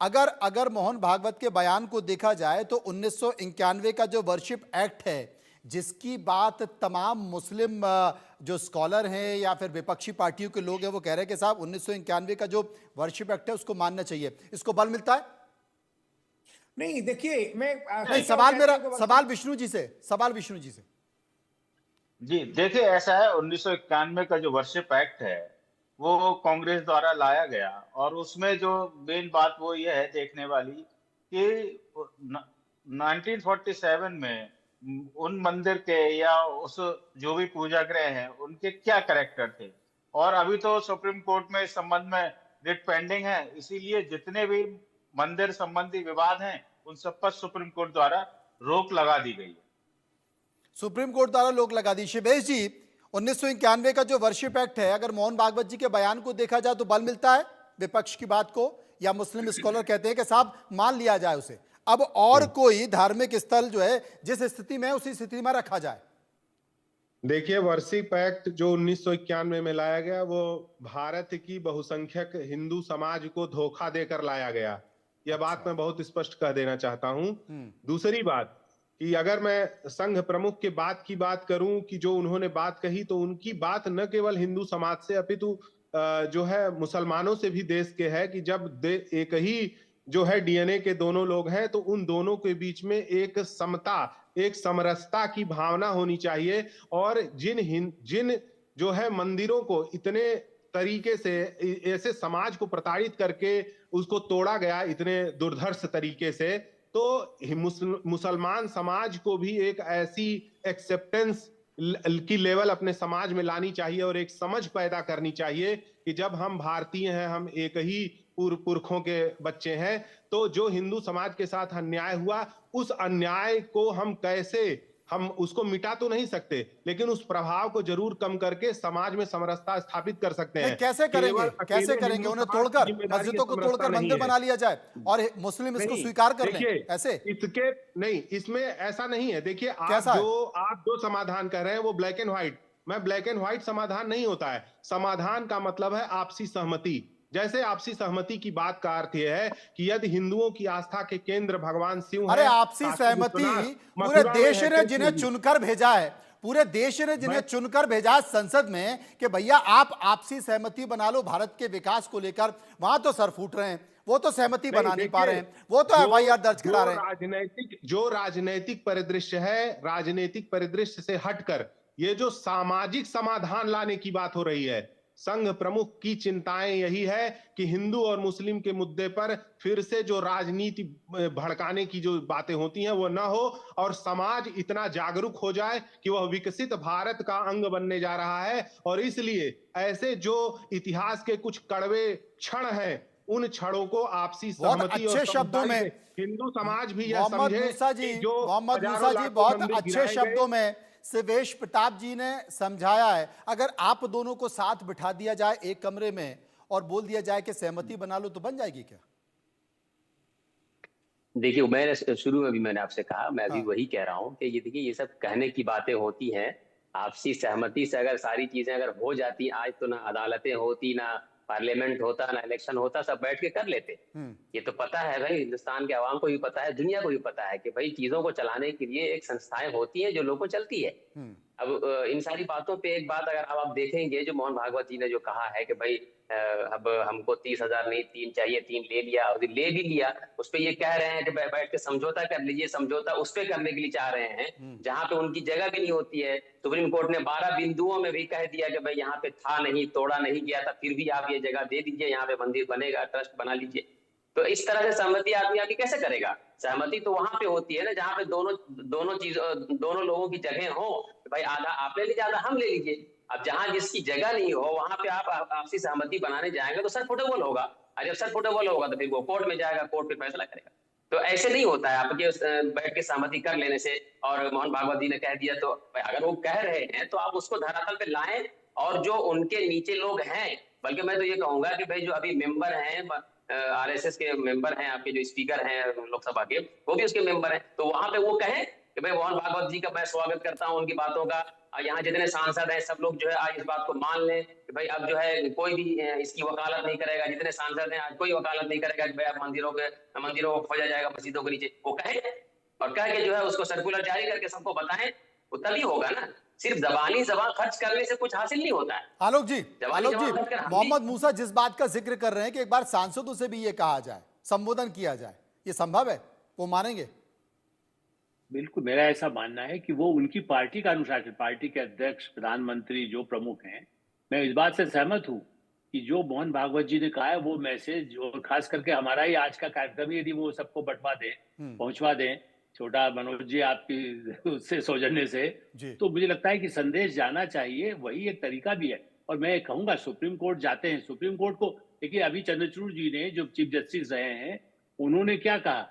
अगर मोहन भागवत के बयान को देखा जाए तो 1991 का जो वर्शिप एक्ट है, जिसकी बात तमाम मुस्लिम जो स्कॉलर हैं या फिर विपक्षी पार्टियों के लोग हैं, वो कह रहे हैं कि साहब 1991 का जो वर्शिप एक्ट है उसको मानना चाहिए, इसको बल मिलता है? नहीं, देखिए, मैं नहीं, सवाल विष्णु जी से। जी देखिए, ऐसा है, 1991 का जो वर्शिप एक्ट है वो कांग्रेस द्वारा लाया गया, और उसमें जो मेन बात वो ये है देखने वाली कि 1947 में उन मंदिर के या उस जो भी पूजा गृह हैं उनके क्या कैरेक्टर थे। और अभी तो सुप्रीम कोर्ट में इस संबंध में रिट पेंडिंग है, इसीलिए जितने भी मंदिर संबंधी विवाद हैं उन सब पर सुप्रीम कोर्ट द्वारा रोक लगा दी गई है। सुप्रीम कोर्ट द्वारा रोक लगा दी। शिवेश जी, 1991 का जो वर्शिप एक्ट है, अगर मोहन भागवत जी के बयान को देखा जाए तो बल मिलता है विपक्ष की बात को, या मुस्लिम स्कॉलर कहते हैं कि साहब मान लिया जाए उसे, अब और कोई धार्मिक स्थल जो है जिस स्थिति में उसी स्थिति में रखा जाए? देखिए, वर्शिप एक्ट जो 1991 में लाया गया वो भारत की बहुसंख्यक हिंदू समाज को धोखा देकर लाया गया। यह बात मैं बहुत स्पष्ट कह देना चाहता हूं। दूसरी बात कि अगर मैं संघ प्रमुख के बात की बात करूं कि जो उन्होंने बात कही, तो उनकी बात न केवल हिंदू समाज से अपितु जो है मुसलमानों से भी देश के है कि जब एक ही जो है डीएनए के दोनों लोग हैं तो उन दोनों के बीच में एक समता, एक समरसता की भावना होनी चाहिए। और जिन जो है मंदिरों को इतने तरीके से ऐसे समाज को प्रताड़ित करके उसको तोड़ा गया इतने दुर्धर्ष तरीके से, तो मुसलमान समाज को भी एक ऐसी एक्सेप्टेंस की लेवल अपने समाज में लानी चाहिए और एक समझ पैदा करनी चाहिए कि जब हम भारतीय हैं, हम एक ही पुरखों के बच्चे हैं, तो जो हिंदू समाज के साथ अन्याय हुआ उस अन्याय को हम उसको मिटा तो नहीं सकते, लेकिन उस प्रभाव को जरूर कम करके समाज में समरसता स्थापित कर सकते हैं। कैसे करेंगे? उन्हें तोड़कर, मस्जिदों को तोड़कर मंदिर बना लिया जाए और मुस्लिम इसको स्वीकार कर लें? ऐसे इसके नहीं, इसमें ऐसा नहीं है। देखिए, आप जो समाधान कर रहे हैं वो ब्लैक एंड व्हाइट, मैं ब्लैक एंड व्हाइट समाधान नहीं होता है। समाधान का मतलब है आपसी सहमति। जैसे आपसी सहमति की बात का अर्थ यह है कि यदि हिंदुओं की आस्था के केंद्र भगवान शिव, अरे आपसी सहमति पूरे देश ने जिन्हें चुनकर भेजा है, पूरे देश ने जिन्हें चुनकर भेजा संसद में कि भैया आप आपसी सहमति बना लो भारत के विकास को लेकर, वहां तो सर फूट रहे हैं, वो तो सहमति बना नहीं पा रहे हैं, वो तो एफआईआर दर्ज करा रहे हैं। जो राजनीतिक परिदृश्य है, राजनीतिक परिदृश्य से हटकर ये जो सामाजिक समाधान लाने की बात हो रही है, संघ प्रमुख की चिंताएं यही है कि हिंदू और मुस्लिम के मुद्दे पर फिर से जो राजनीति भड़काने की जो बातें होती हैं वो ना हो और समाज इतना जागरूक हो जाए कि वह विकसित भारत का अंग बनने जा रहा है। और इसलिए ऐसे जो इतिहास के कुछ कड़वे क्षण हैं, उन क्षणों को आपसी सहमति और शब्दों में हिंदू समाज भी यह समझे जो मोहम्मद मूसा जी बहुत अच्छे शब्दों में शिवेश प्रताप जी ने समझाया है। अगर आप दोनों को साथ बिठा दिया जाए एक कमरे में और बोल दिया जाए कि सहमति बना लो, तो बन जाएगी क्या? देखिए, मैंने शुरू में भी मैंने आपसे कहा, मैं अभी वही कह रहा हूं कि ये देखिए, ये सब कहने की बातें होती हैं। आपसी सहमति से अगर सारी चीजें अगर हो जाती, आज तो ना अदालतें होती, ना पार्लियामेंट होता, ना इलेक्शन होता, सब बैठ के कर लेते। ये तो पता है भाई, हिंदुस्तान के आवाम को भी पता है, दुनिया को भी पता है कि भाई चीजों को चलाने के लिए एक संस्थाएं होती हैं जो लोगों को चलती है। अब इन सारी बातों पे एक बात अगर आप देखेंगे, जो मोहन भागवत जी ने जो कहा है कि भाई अब हमको 30,000 नहीं 3 चाहिए, 3 ले लिया, और ले भी लिया, उस पे ये कह रहे हैं कि बैठ के समझौता कर लीजिए। समझौता उस पे करने के लिए चाह रहे हैं जहां पे उनकी जगह भी नहीं होती है। सुप्रीम कोर्ट ने 12 बिंदुओं में भी कह दिया कि भाई यहाँ पे था नहीं, तोड़ा नहीं गया था, फिर भी आप ये जगह दे दीजिए, यहाँ पे मंदिर बनेगा, ट्रस्ट बना लीजिए। तो इस तरह से सहमति आदमी आगे कैसे करेगा? सहमति तो वहां पे होती है ना जहाँ पे दोनों लोगों की जगह हो, भाई आधा आप ले लीजिए, आधा हम ले लीजिए। अब जहां जिसकी जगह नहीं हो वहां पे आप आपसी सहमति बनाने जाएंगे तो सर फुटेबल होगा, और जब सर फुटेबल होगा तो फिर वो कोर्ट में जाएगा, कोर्ट पे फैसला करेगा। तो ऐसे नहीं होता है आपके बैठ के सहमति कर लेने से। और मोहन भागवत जी ने कह दिया, तो अगर वो कह रहे हैं तो आप उसको धरातल पे लाएं, और जो उनके नीचे लोग हैं, बल्कि मैं तो ये कहूंगा कि भाई जो अभी मेंबर हैं, आरएसएस के मेंबर हैं, आपके जो स्पीकर हैं लोकसभा के, वो भी उसके मेंबर हैं, तो वहां पे वो कहें कि भाई मोहन भागवत जी का मैं स्वागत करता हूं, उनकी बातों का। यहाँ जितने सांसद हैं सब लोग जो है आज इस बात को मान लें कि भाई अब जो है कोई भी इसकी वकालत नहीं करेगा। जितने सांसद हैं आज कोई वकालत नहीं करेगा कि भाई अब मंदिरों को खोजा जाएगा मस्जिदों के नीचे। वो कहें और कह के जो है उसको सर्कुलर जारी करके सबको बताएं, वो तभी होगा ना। सिर्फ जबान खर्च करने से कुछ हासिल नहीं होता है। आलोक जी, मोहम्मद मूसा जिस बात का जिक्र कर रहे हैं कि एक बार सांसदों से भी ये कहा जाए, संबोधन किया जाए, ये संभव है? वो मानेंगे? बिल्कुल, मेरा ऐसा मानना है कि वो उनकी पार्टी का अनुशासन, पार्टी के अध्यक्ष, प्रधानमंत्री जो प्रमुख हैं, मैं इस बात से सहमत हूं कि जो मोहन भागवत जी ने कहा है वो मैसेज, और खास करके हमारा ही आज का कार्यक्रम यदि वो सबको बंटवा दें, पहुंचवा दें, छोटा मनोज जी आपकी उससे सौजन्य से, तो मुझे लगता है कि संदेश जाना चाहिए। वही एक तरीका भी है। और मैं कहूंगा सुप्रीम कोर्ट जाते हैं, सुप्रीम कोर्ट को देखिए, अभी चंद्रचूड़ जी ने जो चीफ जस्टिस रहे हैं, उन्होंने क्या कहा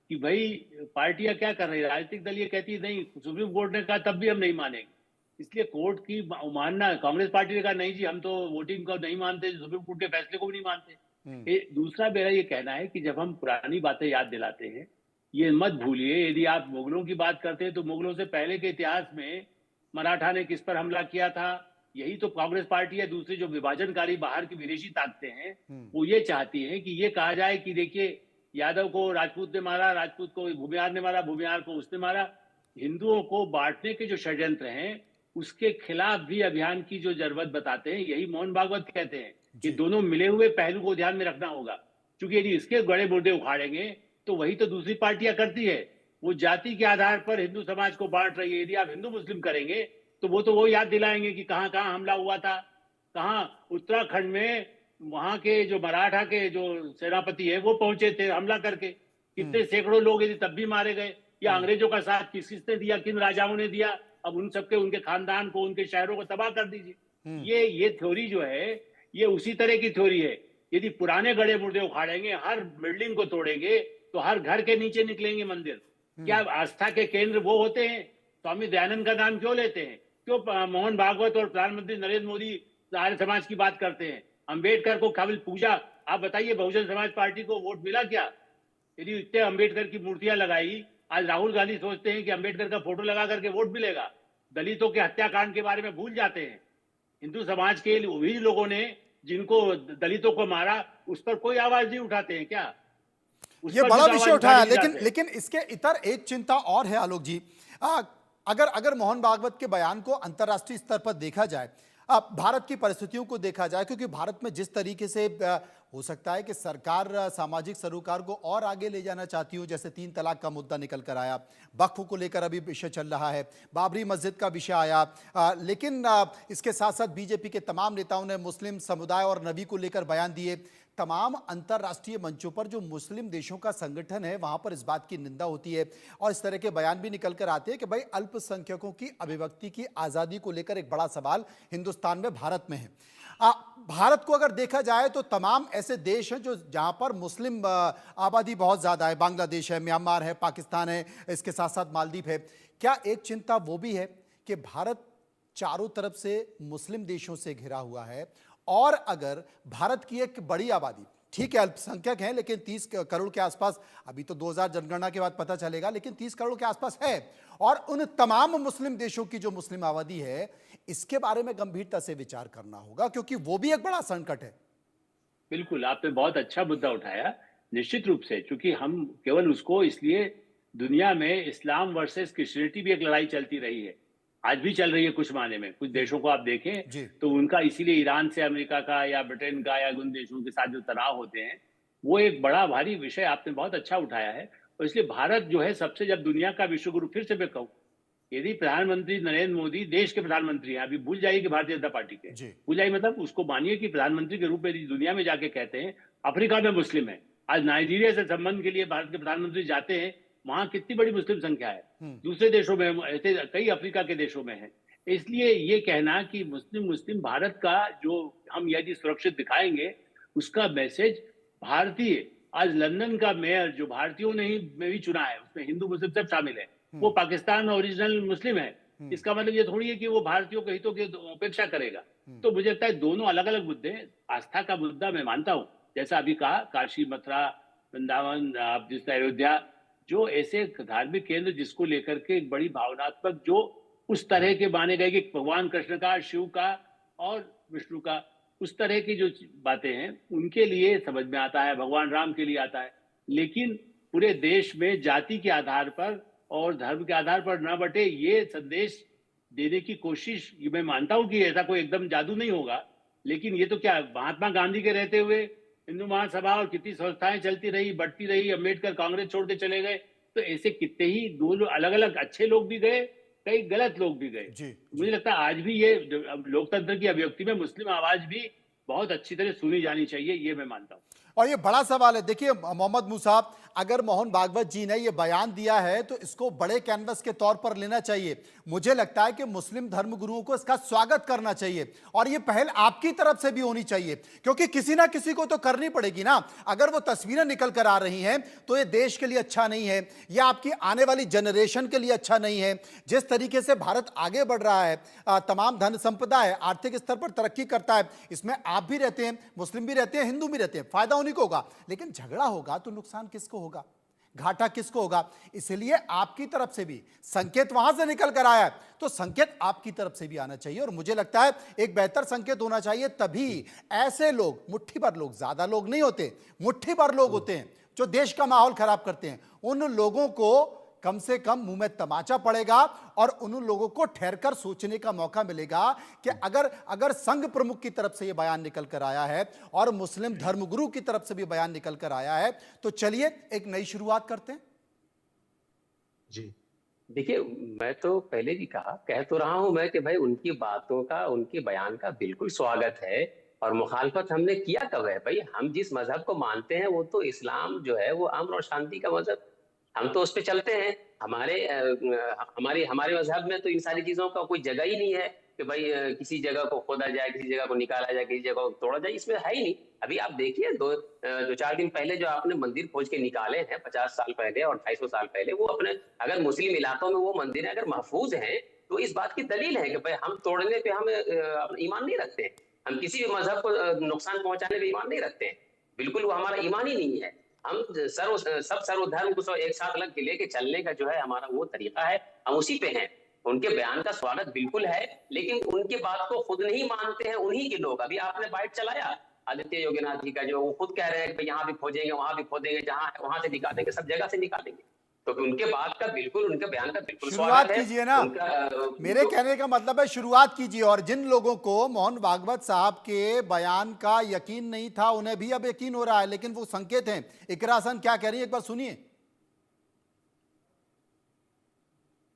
कि भाई पार्टियां क्या कर रही है, राजनीतिक दल ये कहती है नहीं, सुप्रीम कोर्ट ने कहा तब भी हम नहीं मानेंगे। इसलिए कोर्ट की मानना, कांग्रेस पार्टी ने कहा नहीं जी हम तो वोटिंग को नहीं मानते, सुप्रीम कोर्ट के फैसले को भी नहीं मानते। दूसरा मेरा ये कहना है कि जब हम पुरानी बातें याद दिलाते हैं, ये मत भूलिए, यदि आप मुगलों की बात करते हैं तो मुगलों से पहले के इतिहास में मराठा ने किस पर हमला किया था, यही तो कांग्रेस पार्टी है। दूसरी जो विभाजनकारी बाहर की विदेशी ताकतें हैं, वो ये चाहती हैं कि ये कहा जाए कि देखिए यादव को राजपूत ने मारा, राजपूत को भूमिहार ने मारा, भूमिहार को उसने मारा। हिंदुओं को बांटने के जो षड्यंत्र हैं, उसके खिलाफ भी अभियान की जो जरूरत बताते हैं, यही मोहन भागवत कहते हैं कि दोनों मिले हुए पहलू को ध्यान में रखना होगा। क्योंकि यदि इसके बड़े मुद्दे उखाड़ेंगे तो वही तो दूसरी पार्टियां करती है, वो जाति के आधार पर हिंदू समाज को बांट रही है। यदि आप हिंदू मुस्लिम करेंगे तो वो याद दिलाएंगे कि कहां कहां हमला हुआ था, कहां उत्तराखंड में वहां के जो मराठा के जो सेनापति है वो पहुंचे थे हमला करके, कितने सैकड़ों लोग यदि तब भी मारे गए। या अंग्रेजों का साथ किसने दिया, किन राजाओं ने दिया, अब उन सबके उनके खानदान को, उनके शहरों को तबाह कर दीजिए। ये थ्योरी जो है, ये उसी तरह की थ्योरी है। यदि पुराने गड़े मुर्दे उखाड़ेंगे, हर बिल्डिंग को तोड़ेंगे, तो हर घर के नीचे निकलेंगे मंदिर। क्या आस्था के केंद्र वो होते हैं? स्वामी दयानंद का नाम क्यों लेते हैं? क्यों मोहन भागवत और प्रधानमंत्री नरेंद्र मोदी आर्य समाज की बात करते हैं? अंबेडकर को केवल पूजा, आप बताइए बहुजन समाज पार्टी को वोट मिला क्या? यदि इतने अंबेडकर की मूर्तियां लगाई, आज राहुल गांधी सोचते हैं कि अंबेडकर का फोटो लगा करके वोट मिलेगा। दलितों के हत्याकांड के बारे में भूल जाते हैं। हिंदू समाज के वही लोगों ने जिनको दलितों को मारा, उस पर कोई आवाज नहीं उठाते हैं क्या? ये बड़ा विषय उठाया, लेकिन इसके इतर एक चिंता और है आलोक जी। अगर मोहन भागवत के बयान को अंतर्राष्ट्रीय स्तर पर देखा जाए, भारत की परिस्थितियों को देखा जाए, क्योंकि भारत में जिस तरीके से हो सकता है कि सरकार सामाजिक सरोकार को और आगे ले जाना चाहती हो, जैसे 3 तलाक का मुद्दा निकल कर आया, वक्फ को लेकर अभी विषय चल रहा है, बाबरी मस्जिद का विषय आया, लेकिन इसके साथ साथ बीजेपी के तमाम नेताओं ने मुस्लिम समुदाय और नबी को लेकर बयान दिए। तमाम अंतर्राष्ट्रीय मंचों पर जो मुस्लिम देशों का संगठन है, वहां पर इस बात की निंदा होती है और इस तरह के बयान भी निकल कर आते हैं कि भाई अल्पसंख्यकों की अभिव्यक्ति की आज़ादी को लेकर एक बड़ा सवाल हिंदुस्तान में, भारत में है। भारत को अगर देखा जाए तो तमाम ऐसे देश हैं जो जहां पर मुस्लिम आबादी बहुत ज़्यादा है, बांग्लादेश है, म्यांमार है, पाकिस्तान है, इसके साथ साथ मालदीव है। क्या एक चिंता वो भी है कि भारत चारों तरफ से मुस्लिम देशों से घिरा हुआ है, और अगर भारत की एक बड़ी आबादी, ठीक है अल्पसंख्यक हैं, लेकिन 30 करोड़ के आसपास, अभी तो 2000 जनगणना के बाद पता चलेगा, लेकिन 30 करोड़ के आसपास है, और उन तमाम मुस्लिम देशों की जो मुस्लिम आबादी है, इसके बारे में गंभीरता से विचार करना होगा, क्योंकि वो भी एक बड़ा संकट है। बिल्कुल, आपने बहुत अच्छा मुद्दा उठाया। निश्चित रूप से, क्योंकि हम केवल उसको इसलिए, दुनिया में इस्लाम वर्सेस क्रिश्चियनिटी भी एक लड़ाई चलती रही है, आज भी चल रही है कुछ मायने में। कुछ देशों को आप देखें तो उनका, इसीलिए ईरान से अमेरिका का या ब्रिटेन का या उन देशों के साथ जो तनाव होते हैं, वो एक बड़ा भारी विषय आपने बहुत अच्छा उठाया है। और इसलिए भारत जो है सबसे, जब दुनिया का विश्व गुरु, फिर से मैं कहूँ, यदि प्रधानमंत्री नरेंद्र मोदी देश के प्रधानमंत्री हैं, अभी भूल जाइए कि भारतीय जनता पार्टी के, भूल जाइए मतलब उसको मानिए कि प्रधानमंत्री के रूप में दुनिया में जाके कहते हैं अफ्रीका में मुस्लिम है। आज नाइजीरिया से संबंध के लिए भारत के प्रधानमंत्री जाते हैं, वहां कितनी बड़ी मुस्लिम संख्या है। दूसरे देशों में, ऐसे कई अफ्रीका के देशों में है। इसलिए ये कहना कि मुस्लिम भारत का जो हम यदि सुरक्षित दिखाएंगे, उसका मैसेज भारतीय, आज लंदन का मेयर जो भारतीयों ने ही में भी चुना है, उसमें हिंदू मुस्लिम सब शामिल है, वो पाकिस्तान में ओरिजिनल मुस्लिम है। इसका मतलब ये थोड़ी है कि वो भारतीयों के हितों की उपेक्षा करेगा। तो मुझे लगता है दोनों अलग अलग मुद्दे। आस्था का मुद्दा मैं मानता हूँ, जैसा अभी कहा, काशी, मथुरा, वृंदावन, आप जिस अयोध्या, जो ऐसे धार्मिक केंद्र जिसको लेकर के एक बड़ी भावनात्मक, जो उस तरह के माने गए कि भगवान कृष्ण का, शिव का और विष्णु का, उस तरह की जो बातें हैं, उनके लिए समझ में आता है, भगवान राम के लिए आता है। लेकिन पूरे देश में जाति के आधार पर और धर्म के आधार पर न बटे, ये संदेश देने की कोशिश, ये मैं मानता हूं कि ऐसा कोई एकदम जादू नहीं होगा, लेकिन ये तो क्या, महात्मा गांधी के रहते हुए हिंदू महासभा और कितनी संस्थाएं चलती रही, बढ़ती रही, अम्बेडकर कांग्रेस छोड़ के चले गए, तो ऐसे कितने ही दो अलग अलग अच्छे लोग भी गए, कई गलत लोग भी गए। मुझे लगता है आज भी ये लोकतंत्र की अभिव्यक्ति में मुस्लिम आवाज भी बहुत अच्छी तरह सुनी जानी चाहिए, ये मैं मानता हूँ। और ये बड़ा सवाल है। देखिए मोहम्मद मूसा, अगर मोहन भागवत जी ने ये बयान दिया है तो इसको बड़े कैनवस के तौर पर लेना चाहिए। मुझे लगता है कि मुस्लिम धर्मगुरुओं को इसका स्वागत करना चाहिए और ये पहल आपकी तरफ से भी होनी चाहिए, क्योंकि किसी ना किसी को तो करनी पड़ेगी ना। अगर वो तस्वीरें निकल कर आ रही हैं तो ये देश के लिए अच्छा नहीं है, या आपकी आने वाली जनरेशन के लिए अच्छा नहीं है। जिस तरीके से भारत आगे बढ़ रहा है, तमाम धन संपदा है, आर्थिक स्तर पर तरक्की करता है, इसमें आप भी रहते हैं, मुस्लिम भी रहते हैं, हिंदू भी रहते हैं, फायदा उन्हीं को होगा। लेकिन झगड़ा होगा तो नुकसान किसको होगा, घाटा किसको होगा? इसलिए आपकी तरफ से भी संकेत वहां से निकल कर आया है, तो संकेत आपकी तरफ से भी आना चाहिए। और मुझे लगता है एक बेहतर संकेत होना चाहिए, तभी ऐसे लोग, मुट्ठी भर लोग, ज्यादा लोग नहीं होते, मुट्ठी भर लोग होते हैं जो देश का माहौल खराब करते हैं, उन लोगों को कम से कम मुंह में तमाचा पड़ेगा और उन लोगों को ठहरकर सोचने का मौका मिलेगा कि अगर संघ प्रमुख की तरफ से यह बयान निकल कर आया है और मुस्लिम धर्मगुरु की तरफ से भी बयान निकल कर आया है, तो चलिए एक नई शुरुआत करते हैं। जी देखिए, मैं तो पहले भी कह तो रहा हूं मैं कि भाई उनकी बातों का, उनके बयान का बिल्कुल स्वागत है। और मुखालफत हमने किया कब है भाई? हम जिस मजहब को मानते हैं वो तो इस्लाम जो है वो अमन और शांति का मजहब, हम तो उस पे चलते हैं। हमारे मजहब में तो इन सारी चीजों का कोई जगह ही नहीं है कि भाई किसी जगह को खोदा जाए, किसी जगह को निकाला जाए, किसी जगह को तोड़ा जाए, इसमें है ही नहीं। अभी आप देखिए, दो चार दिन पहले जो आपने मंदिर खोज के निकाले हैं 50 साल पहले और 250 साल पहले, वो अपने अगर मुस्लिम इलाकों में वो मंदिर अगर महफूज हैं तो इस बात की दलील है कि भाई हम तोड़ने पे हम ईमान नहीं रखते हैं, हम किसी भी मजहब को नुकसान पहुंचाने पे ईमान नहीं रखते हैं, बिल्कुल वो हमारा ईमान ही नहीं है। हम सब सर्वधर्म को एक साथ लग के लेके चलने का जो है हमारा वो तरीका है, हम उसी पे हैं। उनके बयान का स्वागत बिल्कुल है, लेकिन उनकी बात को खुद नहीं मानते हैं उन्हीं के लोग। अभी आपने बाइट चलाया आदित्य योगीनाथ जी का, जो वो खुद कह रहे हैं कि यहाँ भी खोजेंगे, वहां भी खोदेंगे, जहां है वहां से निकालेंगे, सब जगह से निकालेंगे। तो उनके बात का बिल्कुल, उनके बयान का बिल्कुल शुरुआत स्वागत है। कीजिए ना, मेरे कहने का मतलब है शुरुआत कीजिए। और जिन लोगों को मोहन भागवत साहब के बयान का यकीन नहीं था उन्हें भी अब यकीन हो रहा है, लेकिन वो संकेत हैं। इकरा हसन क्या कह रही है, एक बार सुनिए।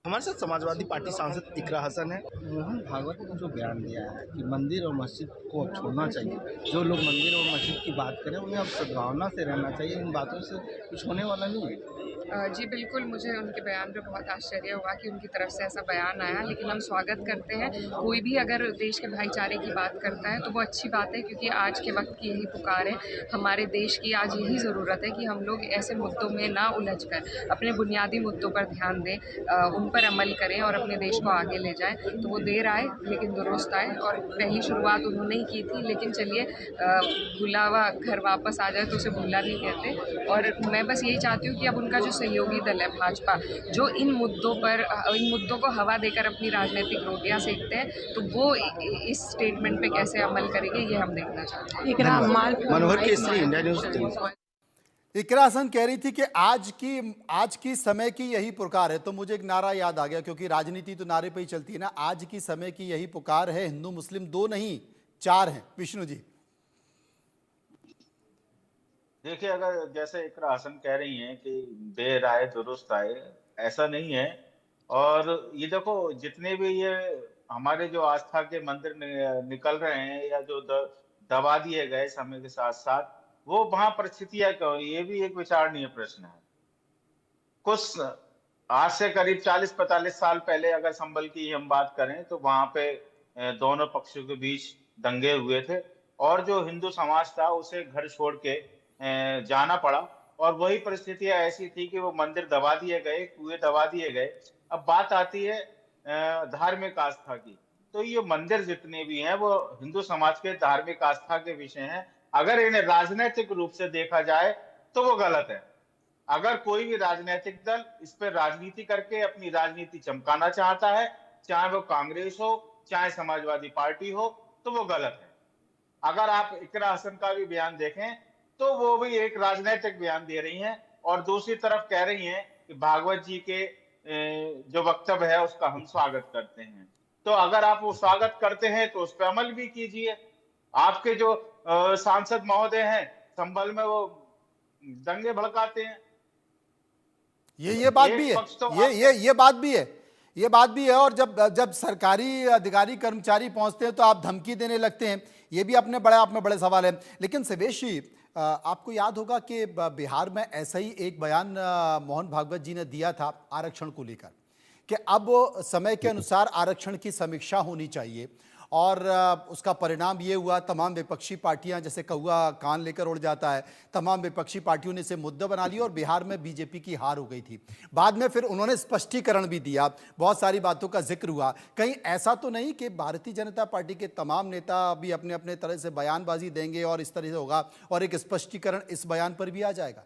हमारे साथ समाजवादी पार्टी सांसद इकरा हसन है। मोहन भागवत ने जो बयान दिया है कि मंदिर और मस्जिद को अब छोड़ना चाहिए, जो लोग मंदिर और मस्जिद की बात करें उन्हें अब सद्भावना से रहना चाहिए, इन बातों से कुछ होने वाला नहीं है। जी बिल्कुल, मुझे उनके बयान पे बहुत आश्चर्य हुआ कि उनकी तरफ से ऐसा बयान आया, लेकिन हम स्वागत करते हैं। कोई भी अगर देश के भाईचारे की बात करता है तो वो अच्छी बात है, क्योंकि आज के वक्त की यही पुकार है, हमारे देश की आज यही ज़रूरत है कि हम लोग ऐसे मुद्दों में ना उलझकर अपने बुनियादी मुद्दों पर ध्यान दें, उन पर अमल करें और अपने देश को आगे ले जाएं। तो वो देर आए लेकिन दुरुस्त आए, और पहली शुरुआत उन्होंने ही की थी, लेकिन चलिए भूला हुआ घर वापस आ जाए तो उसे भूला नहीं कहते। और मैं बस यही चाहती हूँ कि अब उनका जो सहयोगी दल है भाजपा, जो इन मुद्दों को हवा देकर अपनी राजनीतिक रोटियां सेकते हैं, तो वो इस स्टेटमेंट पे कैसे अमल करेंगे ये हम देखना चाहते हैं। मनोहर केसरी, इंडिया न्यूज़। इकरा हसन कह रही थी कि आज की समय की यही पुकार है। तो मुझे एक नारा याद आ गया, क्योंकि राजनीति तो नारे पे ही चलती है ना। आज की समय की यही पुकार है, हिंदू मुस्लिम दो नहीं 4 हैं। विष्णु जी देखिए, अगर जैसे इकरा हसन कह रही हैं कि देर आए दुरुस्त आए, ऐसा नहीं है। और ये देखो, जितने भी ये हमारे जो आस्था के मंदिर निकल रहे हैं या जो दबा दिए गए समय के साथ साथ, वो वहां परिस्थितियां क्या हो, ये भी एक विचारणीय प्रश्न है। कुछ आज से करीब 40-45 साल पहले अगर संभल की हम बात करें तो वहां पे दोनों पक्षों के बीच दंगे हुए थे, और जो हिंदू समाज था उसे घर छोड़ के जाना पड़ा। और वही परिस्थितियां ऐसी थी कि वो मंदिर दबा दिए गए, कुएं दबा दिए गए। अब बात आती है धार्मिक आस्था की, तो ये मंदिर जितने भी हैं वो हिंदू समाज के धार्मिक आस्था के विषय हैं। अगर इन्हें राजनीतिक रूप से देखा जाए तो वो गलत है। अगर कोई भी राजनीतिक दल इस पर राजनीति करके अपनी राजनीति चमकाना चाहता है, चाहे वो कांग्रेस हो चाहे समाजवादी पार्टी हो, तो वो गलत है। अगर आप इकरा हसन का भी बयान देखें तो वो भी एक राजनीतिक बयान दे रही हैं, और दूसरी तरफ कह रही हैं कि भागवत जी के जो वक्तव्य है उसका हम स्वागत करते हैं। तो अगर आप वो स्वागत करते हैं तो उस पर अमल भी कीजिए। आपके जो सांसद महोदय हैं संभल में वो दंगे भड़काते हैं, ये बात भी है, ये बात भी है, ये बात भी है। और जब सरकारी अधिकारी कर्मचारी पहुंचते हैं तो आप धमकी देने लगते हैं। ये भी अपने बड़े आप में बड़े सवाल है। लेकिन सेवेश जी, आपको याद होगा कि बिहार में ऐसा ही एक बयान मोहन भागवत जी ने दिया था आरक्षण को लेकर कि अब समय के अनुसार आरक्षण की समीक्षा होनी चाहिए, और उसका परिणाम ये हुआ तमाम विपक्षी पार्टियां, जैसे कौआ कान लेकर उड़ जाता है, तमाम विपक्षी पार्टियों ने इसे मुद्दा बना लिया और बिहार में बीजेपी की हार हो गई थी। बाद में फिर उन्होंने स्पष्टीकरण भी दिया, बहुत सारी बातों का जिक्र हुआ। कहीं ऐसा तो नहीं कि भारतीय जनता पार्टी के तमाम नेता अभी अपने अपने तरह से बयानबाजी देंगे और इस तरह से होगा और एक स्पष्टीकरण इस बयान पर भी आ जाएगा?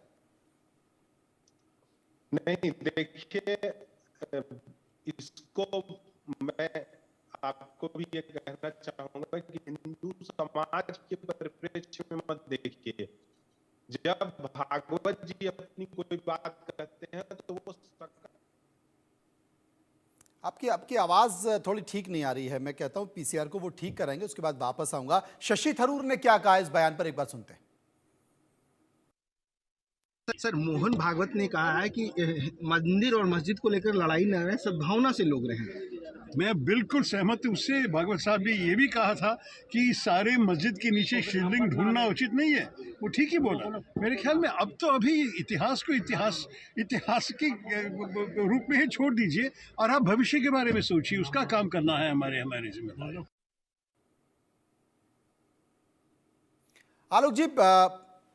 नहीं, देखिए, इसको मैं आपको भी ये कहना चाहूंगा कि हिंदू समाज के परिप्रेक्ष्य में मत देखिए। जब भागवत जी अपनी कोई बात कहते हैं तो वो आपकी आवाज थोड़ी ठीक नहीं आ रही है। मैं कहता हूं पीसीआर को वो ठीक कराएंगे, उसके बाद वापस आऊंगा। शशि थरूर ने क्या कहा इस बयान पर, एक बार सुनते हैं। सर, मोहन भागवत ने कहा है कि मंदिर और मस्जिद को लेकर लड़ाई न रहे, सद्भावना से लोग रहें। मैं बिल्कुल सहमत हूँ उससे। भागवत साहब ने ये भी कहा था कि सारे मस्जिद के नीचे शिवलिंग ढूंढना उचित नहीं है, वो ठीक ही बोला। मेरे ख्याल में अब तो अभी इतिहास को इतिहास के रूप में ही छोड़ दीजिए और आप भविष्य के बारे में सोचिए, उसका काम करना है हमारे जिम्मेदार। आलोक जी,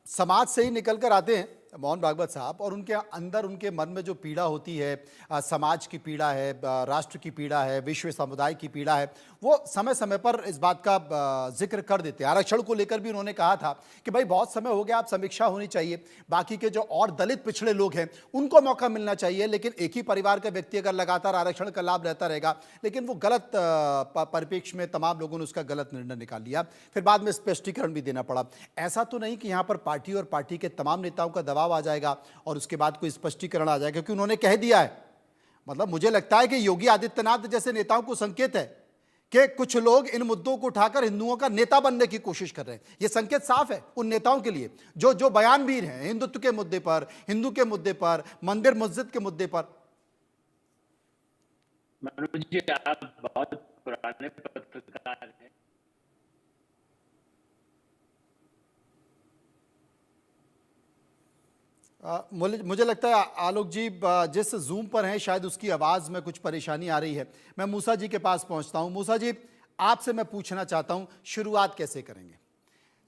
समाज से ही निकल कर आते हैं मोहन भागवत साहब, और उनके अंदर उनके मन में जो पीड़ा होती है, समाज की पीड़ा है, राष्ट्र की पीड़ा है, विश्व समुदाय की पीड़ा है, वो समय समय पर इस बात का जिक्र कर देते हैं। आरक्षण को लेकर भी उन्होंने कहा था कि भाई बहुत समय हो गया, आप समीक्षा होनी चाहिए, बाकी के जो और दलित पिछड़े लोग हैं उनको मौका मिलना चाहिए, लेकिन एक ही परिवार का व्यक्ति अगर लगातार आरक्षण का लाभ रहता रहेगा, लेकिन वो गलत परिप्रेक्ष्य में तमाम लोगों ने उसका गलत निर्णय निकाल लिया। फिर बाद में स्पष्टीकरण भी देना पड़ा। ऐसा तो नहीं कि यहाँ पर पार्टी और पार्टी के तमाम नेताओं का दबाव आ जाएगा और उसके बाद कोई स्पष्टीकरण आ जाएगा, क्योंकि उन्होंने कह दिया है। मतलब मुझे लगता है कि योगी आदित्यनाथ जैसे नेताओं को संकेत है कि कुछ लोग इन मुद्दों को उठाकर हिंदुओं का नेता बनने की कोशिश कर रहे हैं। यह संकेत साफ है उन नेताओं के लिए जो बयानवीर हैं हिंदुत्व के मुद्दे पर, हिंदू के मुद्दे पर, मंदिर मस्जिद के मुद्दे पर। मनोज जी, आप बहुत पुराने पत्रकार हैं। मुझे लगता है आलोक जी जिस जूम पर हैं शायद उसकी आवाज़ में कुछ परेशानी आ रही है। मैं मूसा जी के पास पहुंचता हूं। मूसा जी, आपसे मैं पूछना चाहता हूं शुरुआत कैसे करेंगे?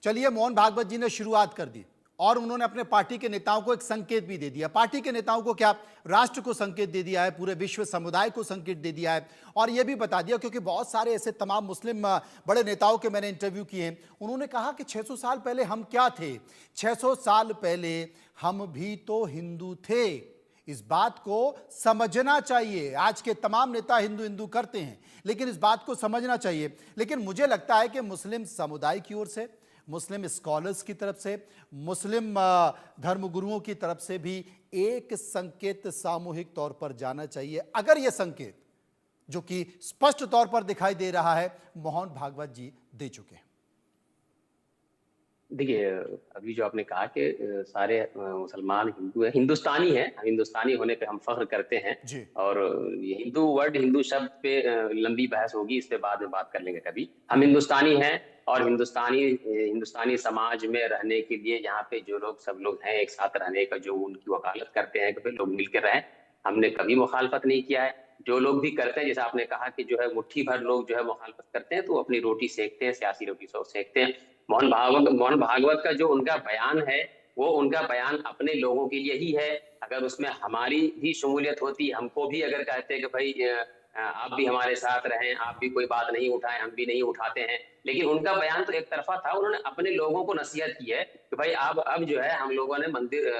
चलिए, मोहन भागवत जी ने शुरुआत कर दी और उन्होंने अपने पार्टी के नेताओं को एक संकेत भी दे दिया। पार्टी के नेताओं को क्या, राष्ट्र को संकेत दे दिया है, पूरे विश्व समुदाय को संकेत दे दिया है और यह भी बता दिया, क्योंकि बहुत सारे ऐसे तमाम मुस्लिम बड़े नेताओं के मैंने इंटरव्यू किए हैं, उन्होंने कहा कि 600 साल पहले हम क्या थे, 600 साल पहले हम भी तो हिंदू थे। इस बात को समझना चाहिए। आज के तमाम नेता हिंदू हिंदू करते हैं, लेकिन इस बात को समझना चाहिए। लेकिन मुझे लगता है कि मुस्लिम समुदाय की ओर से, मुस्लिम स्कॉलर्स की तरफ से, मुस्लिम धर्मगुरुओं की तरफ से भी एक संकेत सामूहिक तौर पर जाना चाहिए। अगर यह संकेत जो कि स्पष्ट तौर पर दिखाई दे रहा है मोहन भागवत जी दे चुके हैं। देखिए, अभी जो आपने कहा कि सारे मुसलमान हिंदू है, हिंदुस्तानी है, हिंदुस्तानी होने पे हम फख्र करते हैं। और ये हिंदू वर्ड, हिंदू शब्द पे लंबी बहस होगी, इस पे बाद में बात कर लेंगे कभी। हम हिंदुस्तानी हैं और हिंदुस्तानी समाज में रहने के लिए यहाँ पे जो लोग, सब लोग हैं, एक साथ रहने का जो उनकी वकालत करते हैं कि भाई लोग मिलकर रहें, हमने कभी मुखालफत नहीं किया है। जो लोग भी करते हैं, जैसे आपने कहा कि जो है मुट्ठी भर लोग जो है मुखालफत करते हैं, तो वो अपनी रोटी सेकते हैं, सियासी रोटी सेकते हैं। मोहन भागवत का जो उनका बयान है, वो उनका बयान अपने लोगों के लिए ही है। अगर उसमें हमारी भी शमूलियत होती, हमको भी अगर कहते हैं कि भाई आप भी हमारे साथ रहें, आप भी कोई बात नहीं उठाएं, हम भी नहीं उठाते हैं, लेकिन उनका बयान तो एक तरफा था। उन्होंने अपने लोगों को नसीहत की है कि भाई अब जो है हम लोगों ने मंदिर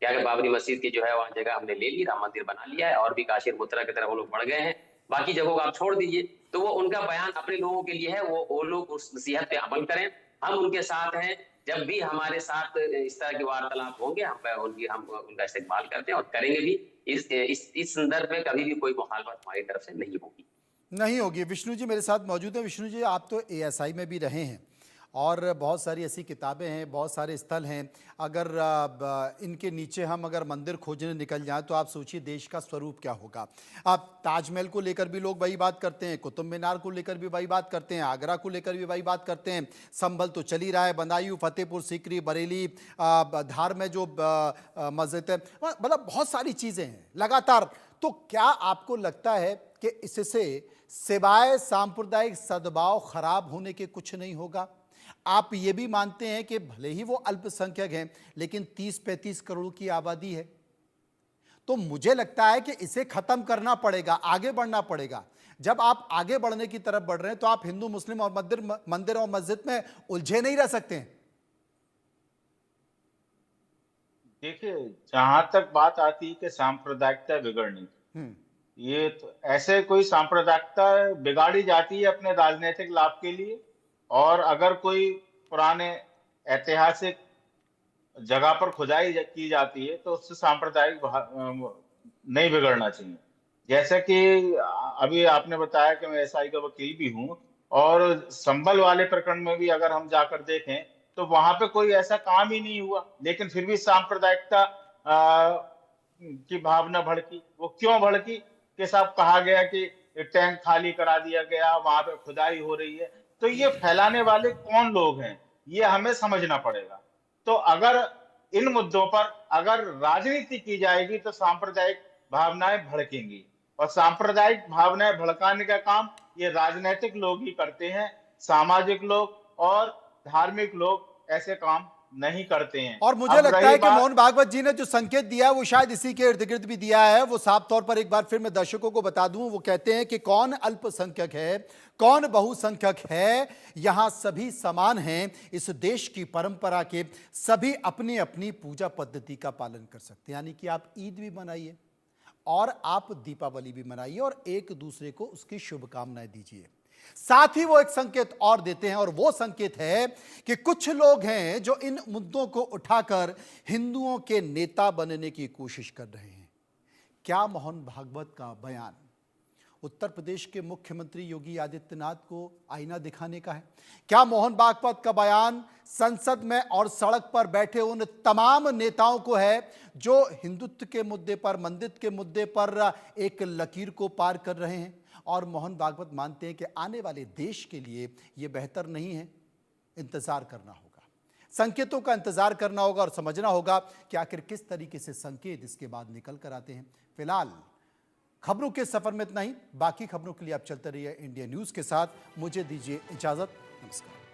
क्या बाबरी मस्जिद की जो है वहाँ जगह हमने ले ली, राम मंदिर बना लिया है और भी काशी मथुरा की तरफ वो लोग बढ़ गए हैं, बाकी जगहों को आप छोड़ दीजिए। तो वो उनका बयान अपने लोगों के लिए है, वो लोग उस नसीहत पे अमल करें। हम उनके साथ हैं, जब भी हमारे साथ इस तरह के वार्तालाप होंगे हम उनका इस्तेमाल करते हैं और करेंगे भी। इस संदर्भ में कभी भी कोई मुखालफत हमारी तरफ से नहीं होगी। नहीं होगी। विष्णु जी मेरे साथ मौजूद है। विष्णु जी, आप तो ASI में भी रहे हैं और बहुत सारी ऐसी किताबें हैं, बहुत सारे स्थल हैं। अगर इनके नीचे हम अगर मंदिर खोजने निकल जाएं तो आप सोचिए देश का स्वरूप क्या होगा। आप ताजमहल को लेकर भी लोग वही बात करते हैं, कुतुब मीनार को लेकर भी वही बात करते हैं, आगरा को लेकर भी वही बात करते हैं। संभल तो चल ही रहा है, बदायूं, फतेहपुर सीकरी, बरेली, धार में जो मस्जिद है, मतलब बहुत सारी चीज़ें हैं लगातार। तो क्या आपको लगता है कि इससे सिवाय सांप्रदायिक सद्भाव खराब होने के कुछ नहीं होगा? आप ये भी मानते हैं कि भले ही वो अल्पसंख्यक हैं लेकिन 30-35 करोड़ की आबादी है, तो मुझे लगता है कि इसे खत्म करना पड़ेगा, आगे बढ़ना पड़ेगा। जब आप आगे बढ़ने की तरफ बढ़ रहे हैं तो आप हिंदू, मुस्लिम और मंदिर और मस्जिद में उलझे नहीं रह सकते हैं। देखिए, जहां तक बात आती है कि सांप्रदायिकता बिगड़नी, ये तो ऐसे कोई सांप्रदायिकता बिगाड़ी जाती है अपने राजनीतिक लाभ के लिए, और अगर कोई पुराने ऐतिहासिक जगह पर खुदाई की जाती है तो उससे सांप्रदायिक नहीं बिगड़ना चाहिए। जैसे कि अभी आपने बताया कि मैं एसआई का वकील भी हूं, और संभल वाले प्रकरण में भी अगर हम जाकर देखें तो वहां पे कोई ऐसा काम ही नहीं हुआ, लेकिन फिर भी सांप्रदायिकता की भावना भड़की। वो क्यों भड़की? कि साहब कहा गया कि टैंक खाली करा दिया गया, वहां पे खुदाई हो रही है। तो ये फैलाने वाले कौन लोग हैं, ये हमें समझना पड़ेगा। तो अगर इन मुद्दों पर अगर राजनीति की जाएगी तो सांप्रदायिक भावनाएं भड़केंगी, और सांप्रदायिक भावनाएं भड़काने का काम ये राजनीतिक लोग ही करते हैं। सामाजिक लोग और धार्मिक लोग ऐसे काम नहीं करते हैं। और मुझे लगता है कि मोहन भागवत जी ने जो संकेत दिया है वो शायद इसी के इर्द गिर्द भी दिया है। वो साफ तौर पर एक बार फिर मैं दर्शकों को बता दूं, वो कहते हैं कि कौन अल्पसंख्यक है, कौन बहुसंख्यक है, यहां सभी समान हैं। इस देश की परंपरा के सभी अपनी अपनी पूजा पद्धति का पालन कर सकते हैं। यानी कि आप ईद भी मनाइए और आप दीपावली भी मनाइए और एक दूसरे को उसकी शुभकामनाएं दीजिए। साथ ही वो एक संकेत और देते हैं, और वो संकेत है कि कुछ लोग हैं जो इन मुद्दों को उठाकर हिंदुओं के नेता बनने की कोशिश कर रहे हैं। क्या मोहन भागवत का बयान उत्तर प्रदेश के मुख्यमंत्री योगी आदित्यनाथ को आईना दिखाने का है? क्या मोहन भागवत का बयान संसद में और सड़क पर बैठे उन तमाम नेताओं को है जो हिंदुत्व के मुद्दे पर, मंदिर के मुद्दे पर एक लकीर को पार कर रहे हैं? और मोहन भागवत मानते हैं कि आने वाले देश के लिए यह बेहतर नहीं है। इंतजार करना होगा, संकेतों का इंतजार करना होगा और समझना होगा कि आखिर किस तरीके से संकेत इसके बाद निकल कर आते हैं। फिलहाल खबरों के सफर में इतना ही। बाकी खबरों के लिए आप चलते रहिए इंडिया न्यूज के साथ। मुझे दीजिए इजाजत। नमस्कार।